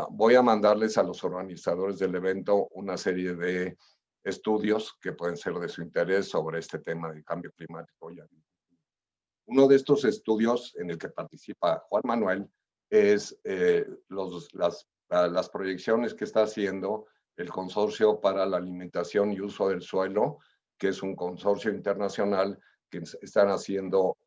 voy a mandarles a los organizadores del evento una serie de estudios que pueden ser de su interés sobre este tema del cambio climático. Uno de estos estudios en el que participa Juan Manuel es las proyecciones que está haciendo el Consorcio para la Alimentación y Uso del Suelo, que es un consorcio internacional que están haciendo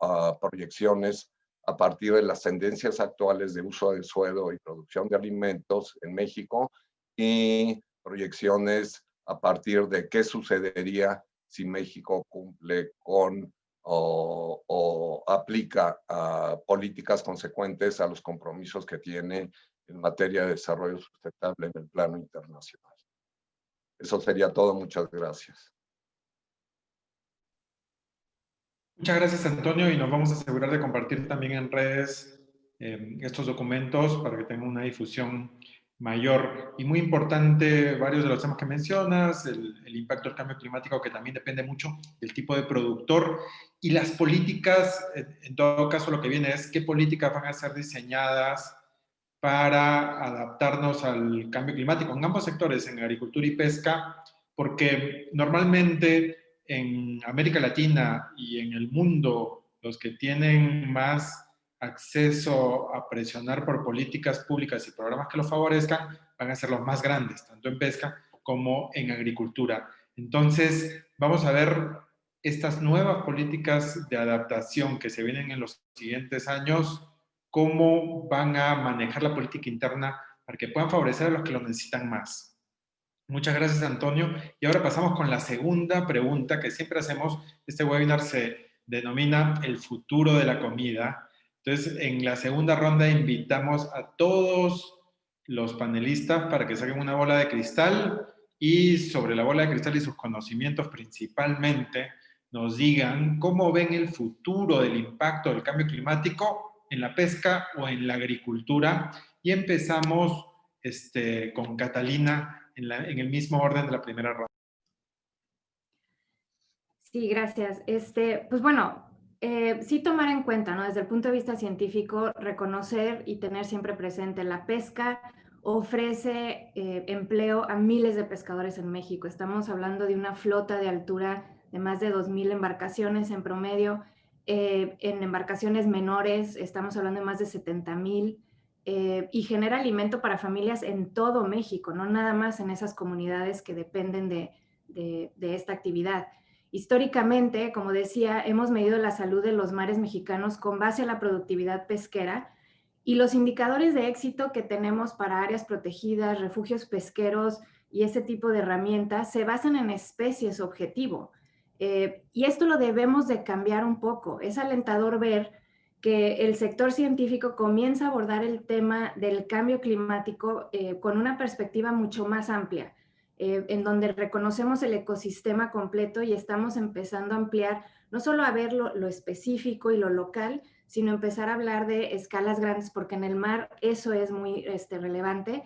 proyecciones a partir de las tendencias actuales de uso del suelo y producción de alimentos en México y proyecciones a partir de qué sucedería si México cumple con o aplica políticas consecuentes a los compromisos que tiene en materia de desarrollo sustentable en el plano internacional. Eso sería todo. Muchas gracias. Muchas gracias, Antonio, y nos vamos a asegurar de compartir también en redes estos documentos para que tengan una difusión mayor. Y muy importante, varios de los temas que mencionas, el impacto del cambio climático, que también depende mucho del tipo de productor, y las políticas, en todo caso lo que viene es qué políticas van a ser diseñadas para adaptarnos al cambio climático en ambos sectores, en agricultura y pesca, porque normalmente en América Latina y en el mundo, los que tienen más acceso a presionar por políticas públicas y programas que los favorezcan van a ser los más grandes, tanto en pesca como en agricultura. Entonces, vamos a ver estas nuevas políticas de adaptación que se vienen en los siguientes años, cómo van a manejar la política interna para que puedan favorecer a los que lo necesitan más. Muchas gracias, Antonio. Y ahora pasamos con la segunda pregunta que siempre hacemos. Este webinar se denomina El futuro de la comida. Entonces, en la segunda ronda invitamos a todos los panelistas para que saquen una bola de cristal y sobre la bola de cristal y sus conocimientos principalmente nos digan cómo ven el futuro del impacto del cambio climático en la pesca o en la agricultura. Y empezamos con Catalina en el mismo orden de la primera ronda. Sí, gracias. Pues bueno, sí tomar en cuenta, ¿no? Desde el punto de vista científico, reconocer y tener siempre presente la pesca ofrece empleo a miles de pescadores en México. Estamos hablando de una flota de altura de más de 2,000 embarcaciones en promedio. En embarcaciones menores estamos hablando de más de 70,000 y genera alimento para familias en todo México, no nada más en esas comunidades que dependen de esta actividad. Históricamente, como decía, hemos medido la salud de los mares mexicanos con base a la productividad pesquera y los indicadores de éxito que tenemos para áreas protegidas, refugios pesqueros y ese tipo de herramientas se basan en especies objetivo. Y esto lo debemos de cambiar un poco. Es alentador ver que el sector científico comienza a abordar el tema del cambio climático con una perspectiva mucho más amplia. En donde reconocemos el ecosistema completo y estamos empezando a ampliar, no solo a ver lo específico y lo local, sino empezar a hablar de escalas grandes, porque en el mar eso es muy relevante.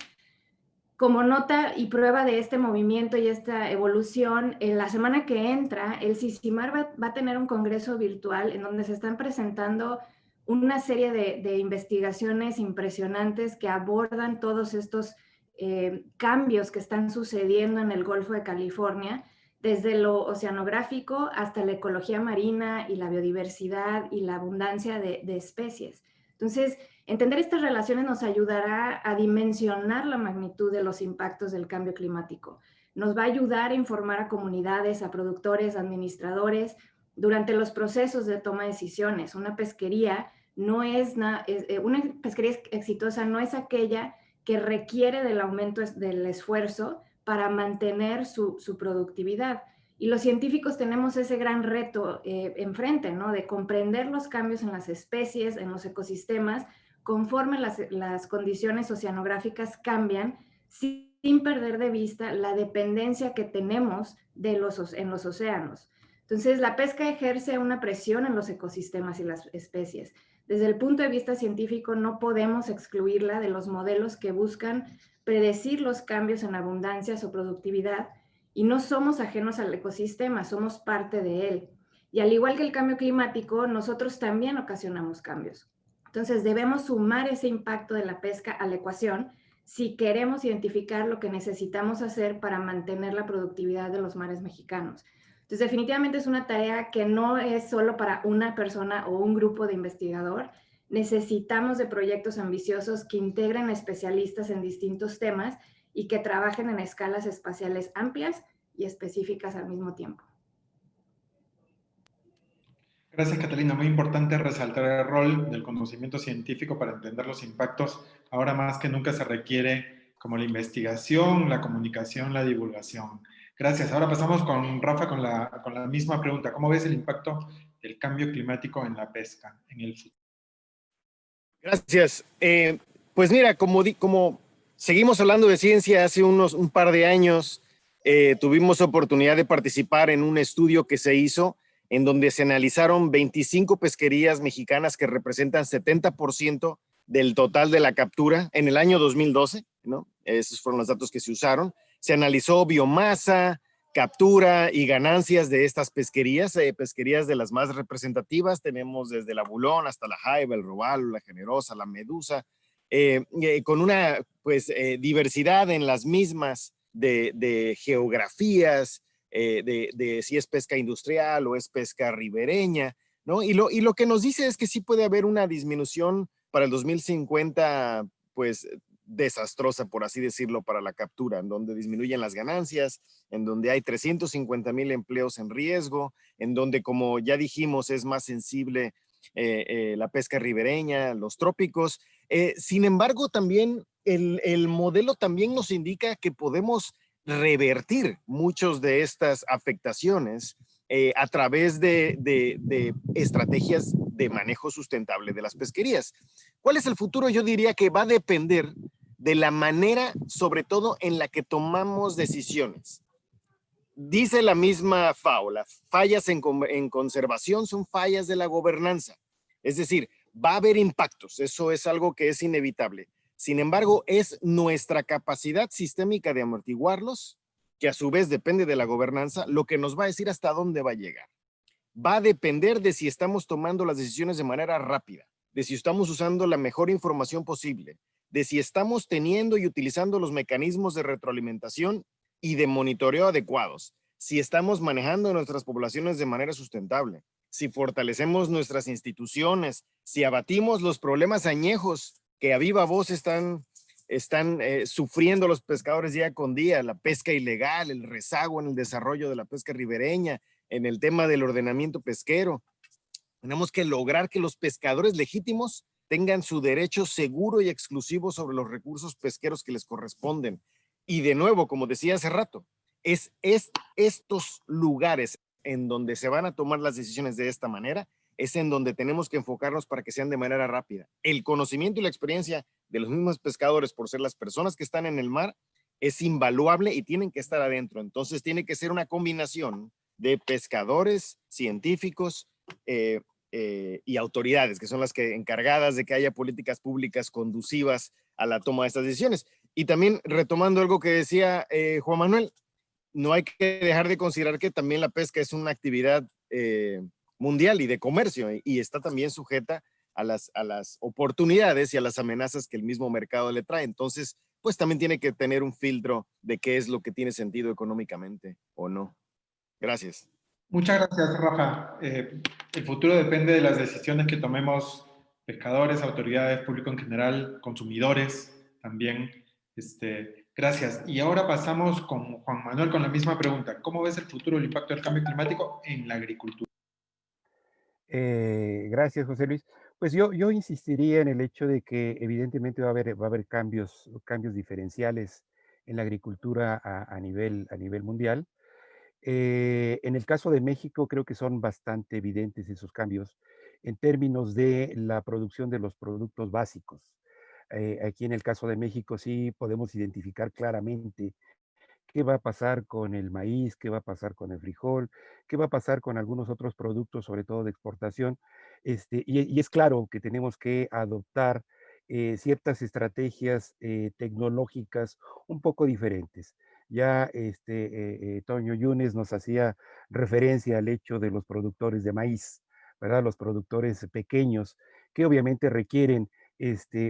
Como nota y prueba de este movimiento y esta evolución, en la semana que entra, el CICIMAR va a tener un congreso virtual en donde se están presentando una serie de investigaciones impresionantes que abordan todos estos cambios que están sucediendo en el Golfo de California, desde lo oceanográfico hasta la ecología marina y la biodiversidad y la abundancia de especies. Entonces, entender estas relaciones nos ayudará a dimensionar la magnitud de los impactos del cambio climático. Nos va a ayudar a informar a comunidades, a productores, a administradores durante los procesos de toma de decisiones. Una pesquería exitosa no es aquella que requiere del aumento del esfuerzo para mantener su productividad. Y los científicos tenemos ese gran reto enfrente, ¿no? De comprender los cambios en las especies, en los ecosistemas, conforme las condiciones oceanográficas cambian, sin perder de vista la dependencia que tenemos en los océanos. Entonces, la pesca ejerce una presión en los ecosistemas y las especies. Desde el punto de vista científico, no podemos excluirla de los modelos que buscan predecir los cambios en abundancias o productividad, y no somos ajenos al ecosistema, somos parte de él. Y al igual que el cambio climático, nosotros también ocasionamos cambios. Entonces, debemos sumar ese impacto de la pesca a la ecuación si queremos identificar lo que necesitamos hacer para mantener la productividad de los mares mexicanos. Entonces, definitivamente es una tarea que no es solo para una persona o un grupo de investigador. Necesitamos de proyectos ambiciosos que integren especialistas en distintos temas y que trabajen en escalas espaciales amplias y específicas al mismo tiempo. Gracias, Catalina. Muy importante resaltar el rol del conocimiento científico para entender los impactos. Ahora más que nunca se requiere como la investigación, la comunicación, la divulgación. Gracias. Ahora pasamos con Rafa con la misma pregunta. ¿Cómo ves el impacto del cambio climático en la pesca en el futuro? Gracias. Pues mira, como seguimos hablando de ciencia, hace un par de años tuvimos oportunidad de participar en un estudio que se hizo en donde se analizaron 25 pesquerías mexicanas que representan 70% del total de la captura en el año 2012, ¿no? Esos fueron los datos que se usaron. Se analizó biomasa, captura y ganancias de estas pesquerías, pesquerías de las más representativas. Tenemos desde la Bulón hasta la Jaiba, el Robalo, la Generosa, la Medusa, con una diversidad en las mismas de geografías, de si es pesca industrial o es pesca ribereña, ¿no? Y lo que nos dice es que sí puede haber una disminución para el 2050, pues desastrosa, por así decirlo, para la captura, en donde disminuyen las ganancias, en donde hay 350,000 empleos en riesgo, en donde, como ya dijimos, es más sensible la pesca ribereña, los trópicos. Sin embargo, también el modelo también nos indica que podemos revertir muchas de estas afectaciones a través de estrategias de manejo sustentable de las pesquerías. ¿Cuál es el futuro? Yo diría que va a depender de la manera, sobre todo, en la que tomamos decisiones. Dice la misma FAO, las fallas en conservación son fallas de la gobernanza. Es decir, va a haber impactos, eso es algo que es inevitable. Sin embargo, es nuestra capacidad sistémica de amortiguarlos, que a su vez depende de la gobernanza, lo que nos va a decir hasta dónde va a llegar. Va a depender de si estamos tomando las decisiones de manera rápida, de si estamos usando la mejor información posible, de si estamos teniendo y utilizando los mecanismos de retroalimentación y de monitoreo adecuados, si estamos manejando nuestras poblaciones de manera sustentable, si fortalecemos nuestras instituciones, si abatimos los problemas añejos que a viva voz están sufriendo los pescadores día con día, la pesca ilegal, el rezago en el desarrollo de la pesca ribereña, en el tema del ordenamiento pesquero. Tenemos que lograr que los pescadores legítimos tengan su derecho seguro y exclusivo sobre los recursos pesqueros que les corresponden. Y de nuevo, como decía hace rato, es estos lugares en donde se van a tomar las decisiones de esta manera, es en donde tenemos que enfocarnos para que sean de manera rápida. El conocimiento y la experiencia de los mismos pescadores, por ser las personas que están en el mar, es invaluable y tienen que estar adentro. Entonces tiene que ser una combinación de pescadores, científicos y autoridades, que son las que encargadas de que haya políticas públicas conducivas a la toma de estas decisiones. Y también retomando algo que decía Juan Manuel, no hay que dejar de considerar que también la pesca es una actividad mundial y de comercio, y está también sujeta a las oportunidades y a las amenazas que el mismo mercado le trae. Entonces, pues también tiene que tener un filtro de qué es lo que tiene sentido económicamente o no. Gracias. Muchas gracias, Rafa. El futuro depende de las decisiones que tomemos pescadores, autoridades, público en general, consumidores también. Gracias. Y ahora pasamos con Juan Manuel con la misma pregunta. ¿Cómo ves el futuro del impacto del cambio climático en la agricultura? Gracias, José Luis. Pues yo insistiría en el hecho de que evidentemente va a haber cambios diferenciales en la agricultura a nivel mundial. En el caso de México, creo que son bastante evidentes esos cambios. en términos de la producción de los productos básicos. Aquí en el caso de México sí podemos identificar claramente qué va a pasar con el maíz, qué va a pasar con el frijol, qué va a pasar con algunos otros productos, sobre todo de exportación. Y es claro que tenemos que adoptar ciertas estrategias tecnológicas un poco diferentes. Ya Toño Yunes nos hacía referencia al hecho de los productores de maíz, ¿verdad? Los productores pequeños que obviamente requieren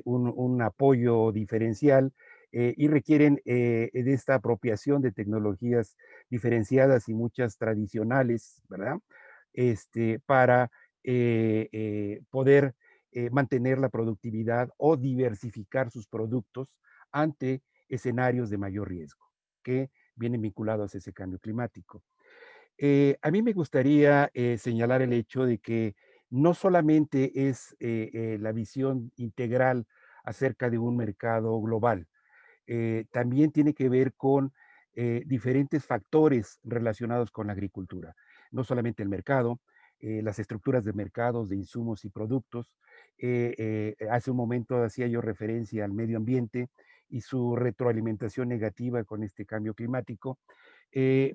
un apoyo diferencial y requieren de esta apropiación de tecnologías diferenciadas y muchas tradicionales, ¿verdad? Para poder mantener la productividad o diversificar sus productos ante escenarios de mayor riesgo que vienen vinculados a ese cambio climático. A mí me gustaría señalar el hecho de que no solamente es la visión integral acerca de un mercado global, también tiene que ver con diferentes factores relacionados con la agricultura. No solamente el mercado, las estructuras de mercados, de insumos y productos. Hace un momento hacía yo referencia al medio ambiente y su retroalimentación negativa con este cambio climático,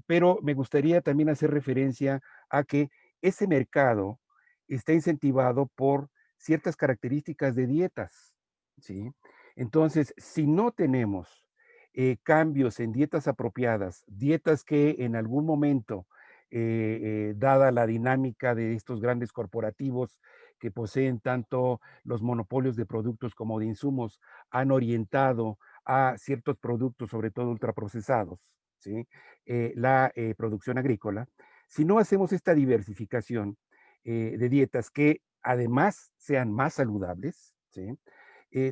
pero me gustaría también hacer referencia a que ese mercado está incentivado por ciertas características de dietas, ¿sí? Entonces, si no tenemos cambios en dietas apropiadas, dietas que en algún momento, dada la dinámica de estos grandes corporativos que poseen tanto los monopolios de productos como de insumos, han orientado a ciertos productos, sobre todo ultraprocesados, ¿sí? La producción agrícola, si no hacemos esta diversificación de dietas que además sean más saludables, ¿sí?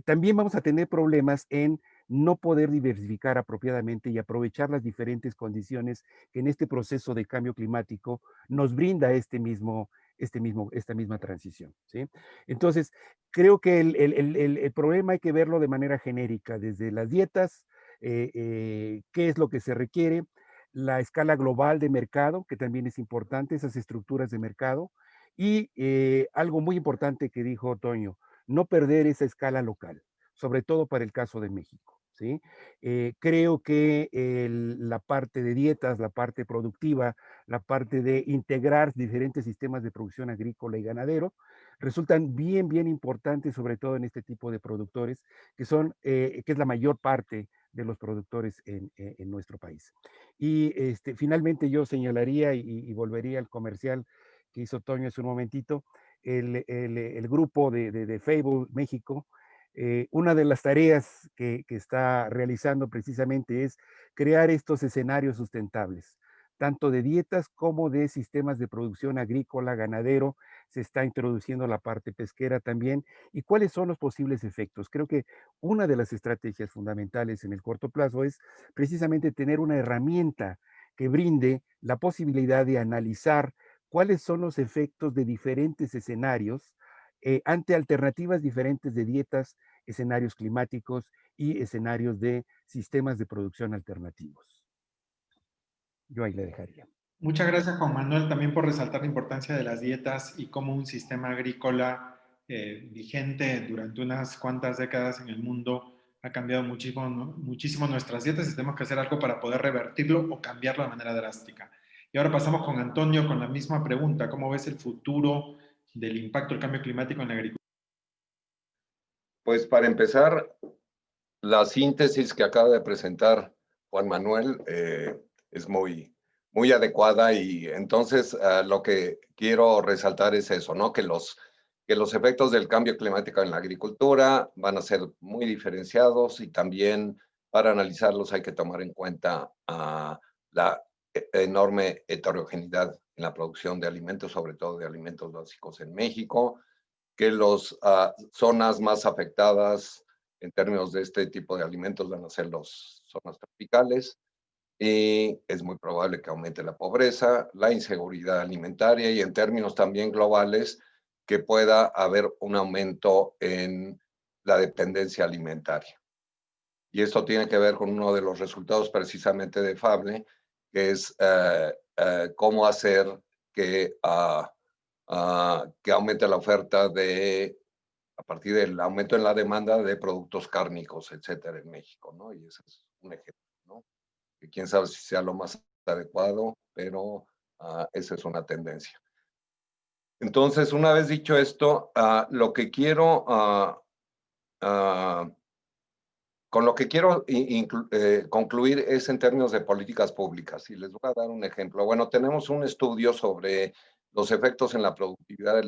También vamos a tener problemas en no poder diversificar apropiadamente y aprovechar las diferentes condiciones que en este proceso de cambio climático nos brinda esta misma transición, ¿sí? Entonces, creo que el problema hay que verlo de manera genérica, desde las dietas, qué es lo que se requiere, la escala global de mercado, que también es importante, esas estructuras de mercado, y algo muy importante que dijo Toño, no perder esa escala local, sobre todo para el caso de México, ¿sí? Creo que la parte de dietas, la parte productiva, la parte de integrar diferentes sistemas de producción agrícola y ganadero, resultan bien importantes, sobre todo en este tipo de productores, que es la mayor parte de los productores en nuestro país. Y finalmente yo señalaría y volvería al comercial que hizo Toño hace un momentito, el grupo de Facebook México, una de las tareas que está realizando precisamente es crear estos escenarios sustentables, tanto de dietas como de sistemas de producción agrícola, ganadero, se está introduciendo la parte pesquera también, y cuáles son los posibles efectos. Creo que una de las estrategias fundamentales en el corto plazo es precisamente tener una herramienta que brinde la posibilidad de analizar cuáles son los efectos de diferentes escenarios ante alternativas diferentes de dietas, escenarios climáticos y escenarios de sistemas de producción alternativos. Yo ahí le dejaría. Muchas gracias, Juan Manuel, también por resaltar la importancia de las dietas y cómo un sistema agrícola vigente durante unas cuantas décadas en el mundo ha cambiado muchísimo, ¿no? Muchísimo nuestras dietas y tenemos que hacer algo para poder revertirlo o cambiarlo de manera drástica. Y ahora pasamos con Antonio con la misma pregunta. ¿Cómo ves el futuro del impacto del cambio climático en la agricultura? Pues para empezar, la síntesis que acaba de presentar Juan Manuel es muy adecuada, y entonces lo que quiero resaltar es eso, ¿no? Que los efectos del cambio climático en la agricultura van a ser muy diferenciados, y también para analizarlos hay que tomar en cuenta la enorme heterogeneidad en la producción de alimentos, sobre todo de alimentos básicos en México, que las zonas más afectadas en términos de este tipo de alimentos van a ser las zonas tropicales, y es muy probable que aumente la pobreza, la inseguridad alimentaria, y en términos también globales, que pueda haber un aumento en la dependencia alimentaria. Y esto tiene que ver con uno de los resultados precisamente de FABLE, que es cómo hacer que que aumente la oferta a partir del aumento en la demanda de productos cárnicos, etcétera, en México, ¿no? Y ese es un ejemplo, ¿no? Que quién sabe si sea lo más adecuado, pero esa es una tendencia. Entonces, una vez dicho esto, lo que quiero, con lo que quiero concluir es en términos de políticas públicas. Y les voy a dar un ejemplo. Bueno, tenemos un estudio sobre los efectos en la productividad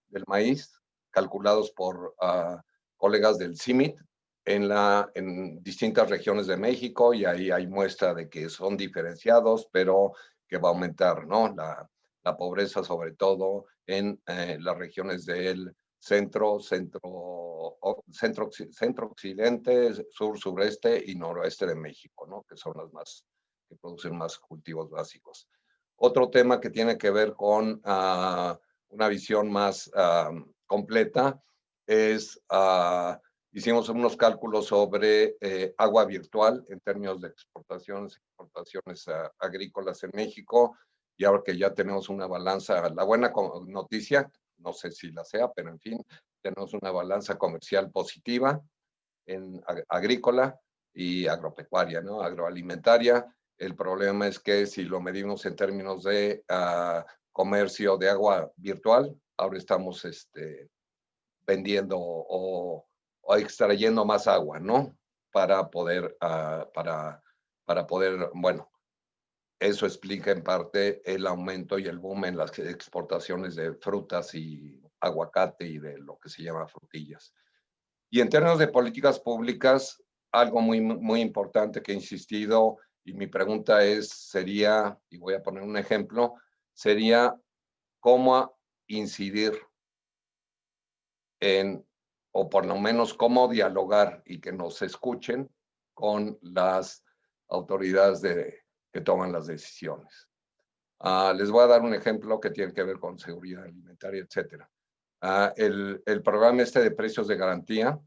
del maíz, calculados por colegas del CIMIT, en distintas regiones de México, y ahí hay muestra de que son diferenciados, pero que va a aumentar, ¿no? La pobreza, sobre todo en las regiones del centro occidente, sur, sureste y noroeste de México, ¿no? Que son las más, que producen más cultivos básicos. Otro tema que tiene que ver con una visión más completa es, hicimos unos cálculos sobre agua virtual en términos de exportaciones agrícolas en México, y ahora que ya tenemos una balanza, la buena noticia, no sé si la sea, pero en fin, tenemos una balanza comercial positiva en agrícola y agropecuaria, ¿no? Agroalimentaria. El problema es que si lo medimos en términos de comercio de agua virtual, ahora estamos vendiendo o extrayendo más agua, ¿no? Para poder, bueno, eso explica en parte el aumento y el boom en las exportaciones de frutas y aguacate y de lo que se llama frutillas. Y en términos de políticas públicas, algo muy importante que he insistido, y mi pregunta sería, y voy a poner un ejemplo, sería cómo incidir o por lo menos cómo dialogar y que nos escuchen con las autoridades que toman las decisiones. Les voy a dar un ejemplo que tiene que ver con seguridad alimentaria, etcétera. El programa de precios de garantía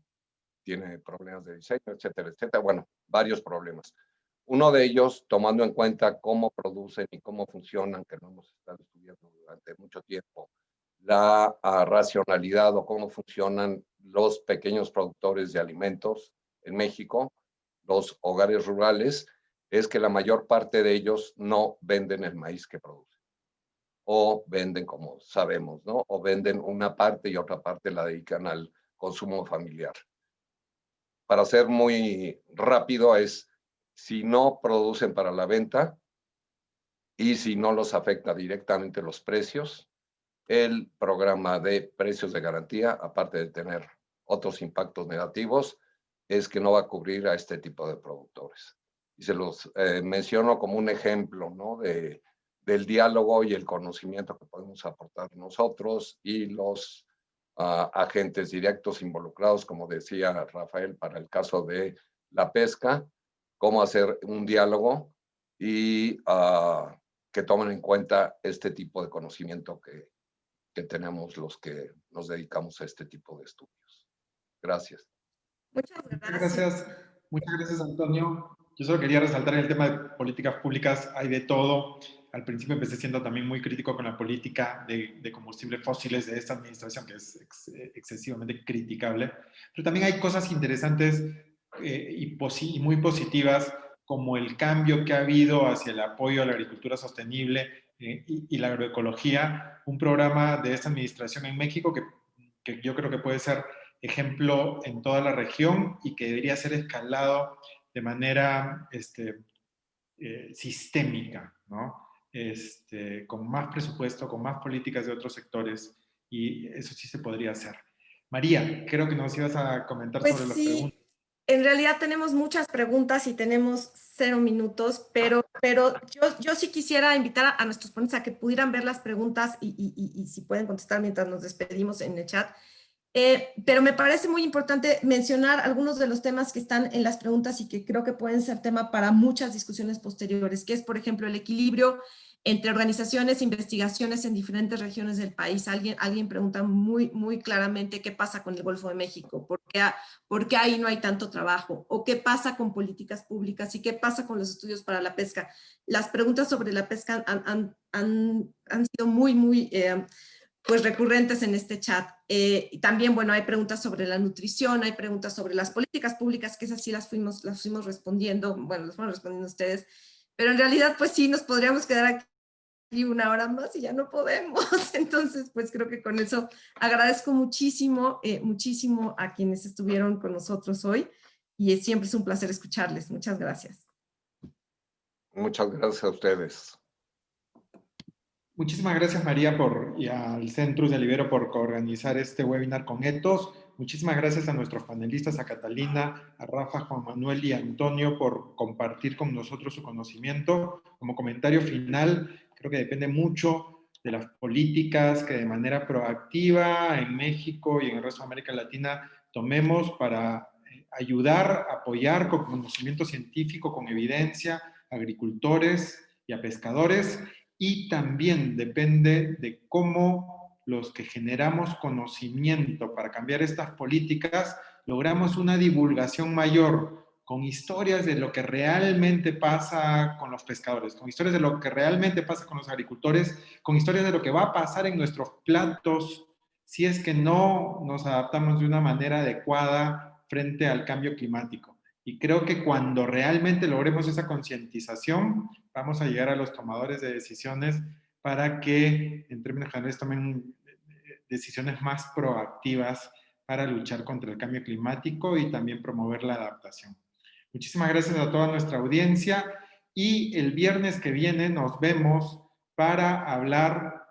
tiene problemas de diseño, etcétera, etcétera. Bueno, varios problemas. Uno de ellos, tomando en cuenta cómo producen y cómo funcionan, que no hemos estado estudiando durante mucho tiempo, la racionalidad o cómo funcionan los pequeños productores de alimentos en México, los hogares rurales, es que la mayor parte de ellos no venden el maíz que producen. O venden, como sabemos, ¿no? O venden una parte y otra parte la dedican al consumo familiar. Para ser muy rápido, si no producen para la venta y si no los afecta directamente los precios, el programa de precios de garantía, aparte de tener otros impactos negativos, es que no va a cubrir a este tipo de productores. Y se los menciono como un ejemplo, ¿no? del diálogo y el conocimiento que podemos aportar nosotros y los agentes directos involucrados, como decía Rafael, para el caso de la pesca, cómo hacer un diálogo y que tomen en cuenta este tipo de conocimiento que tenemos los que nos dedicamos a este tipo de estudios. Gracias. Muchas gracias. Muchas gracias, Antonio. Yo solo quería resaltar el tema de políticas públicas, hay de todo. Al principio empecé siendo también muy crítico con la política de combustibles fósiles de esta administración, que es excesivamente criticable. Pero también hay cosas interesantes y muy positivas, como el cambio que ha habido hacia el apoyo a la agricultura sostenible y la agroecología. Un programa de esta administración en México que yo creo que puede ser ejemplo en toda la región y que debería ser escalado de manera sistémica, ¿no? Con más presupuesto, con más políticas de otros sectores, y eso sí se podría hacer. María, creo que nos ibas a comentar sobre las preguntas. En realidad tenemos muchas preguntas y tenemos 0 minutos, pero yo sí quisiera invitar a nuestros ponentes a que pudieran ver las preguntas y si pueden contestar mientras nos despedimos en el chat. Pero me parece muy importante mencionar algunos de los temas que están en las preguntas y que creo que pueden ser tema para muchas discusiones posteriores, que es, por ejemplo, el equilibrio entre organizaciones e investigaciones en diferentes regiones del país. Alguien pregunta muy claramente qué pasa con el Golfo de México, por qué ahí no hay tanto trabajo, o qué pasa con políticas públicas y qué pasa con los estudios para la pesca. Las preguntas sobre la pesca han sido muy pues recurrentes en este chat. Y también, bueno, hay preguntas sobre la nutrición, hay preguntas sobre las políticas públicas, que esas sí las fuimos respondiendo, bueno, las fueron respondiendo ustedes, pero en realidad, pues sí, nos podríamos quedar aquí una hora más y ya no podemos. Entonces, pues creo que con eso agradezco muchísimo, muchísimo a quienes estuvieron con nosotros hoy y siempre es un placer escucharles. Muchas gracias. Muchas gracias a ustedes. Muchísimas gracias, María, y al Centrus de Libero por coorganizar este webinar con Ethos. Muchísimas gracias a nuestros panelistas, a Catalina, a Rafa, Juan Manuel y a Antonio por compartir con nosotros su conocimiento. Como comentario final, creo que depende mucho de las políticas que de manera proactiva en México y en el resto de América Latina tomemos para ayudar, apoyar con conocimiento científico, con evidencia, a agricultores y a pescadores. Y también depende de cómo los que generamos conocimiento para cambiar estas políticas logramos una divulgación mayor con historias de lo que realmente pasa con los pescadores, con historias de lo que realmente pasa con los agricultores, con historias de lo que va a pasar en nuestros platos si es que no nos adaptamos de una manera adecuada frente al cambio climático. Y creo que cuando realmente logremos esa concientización, vamos a llegar a los tomadores de decisiones para que, en términos generales, tomen decisiones más proactivas para luchar contra el cambio climático y también promover la adaptación. Muchísimas gracias a toda nuestra audiencia y el viernes que viene nos vemos para hablar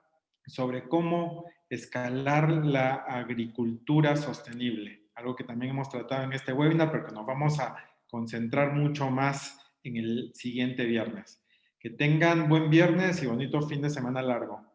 sobre cómo escalar la agricultura sostenible, algo que también hemos tratado en este webinar, pero que nos vamos a concentrar mucho más en el siguiente viernes. Que tengan buen viernes y bonito fin de semana largo.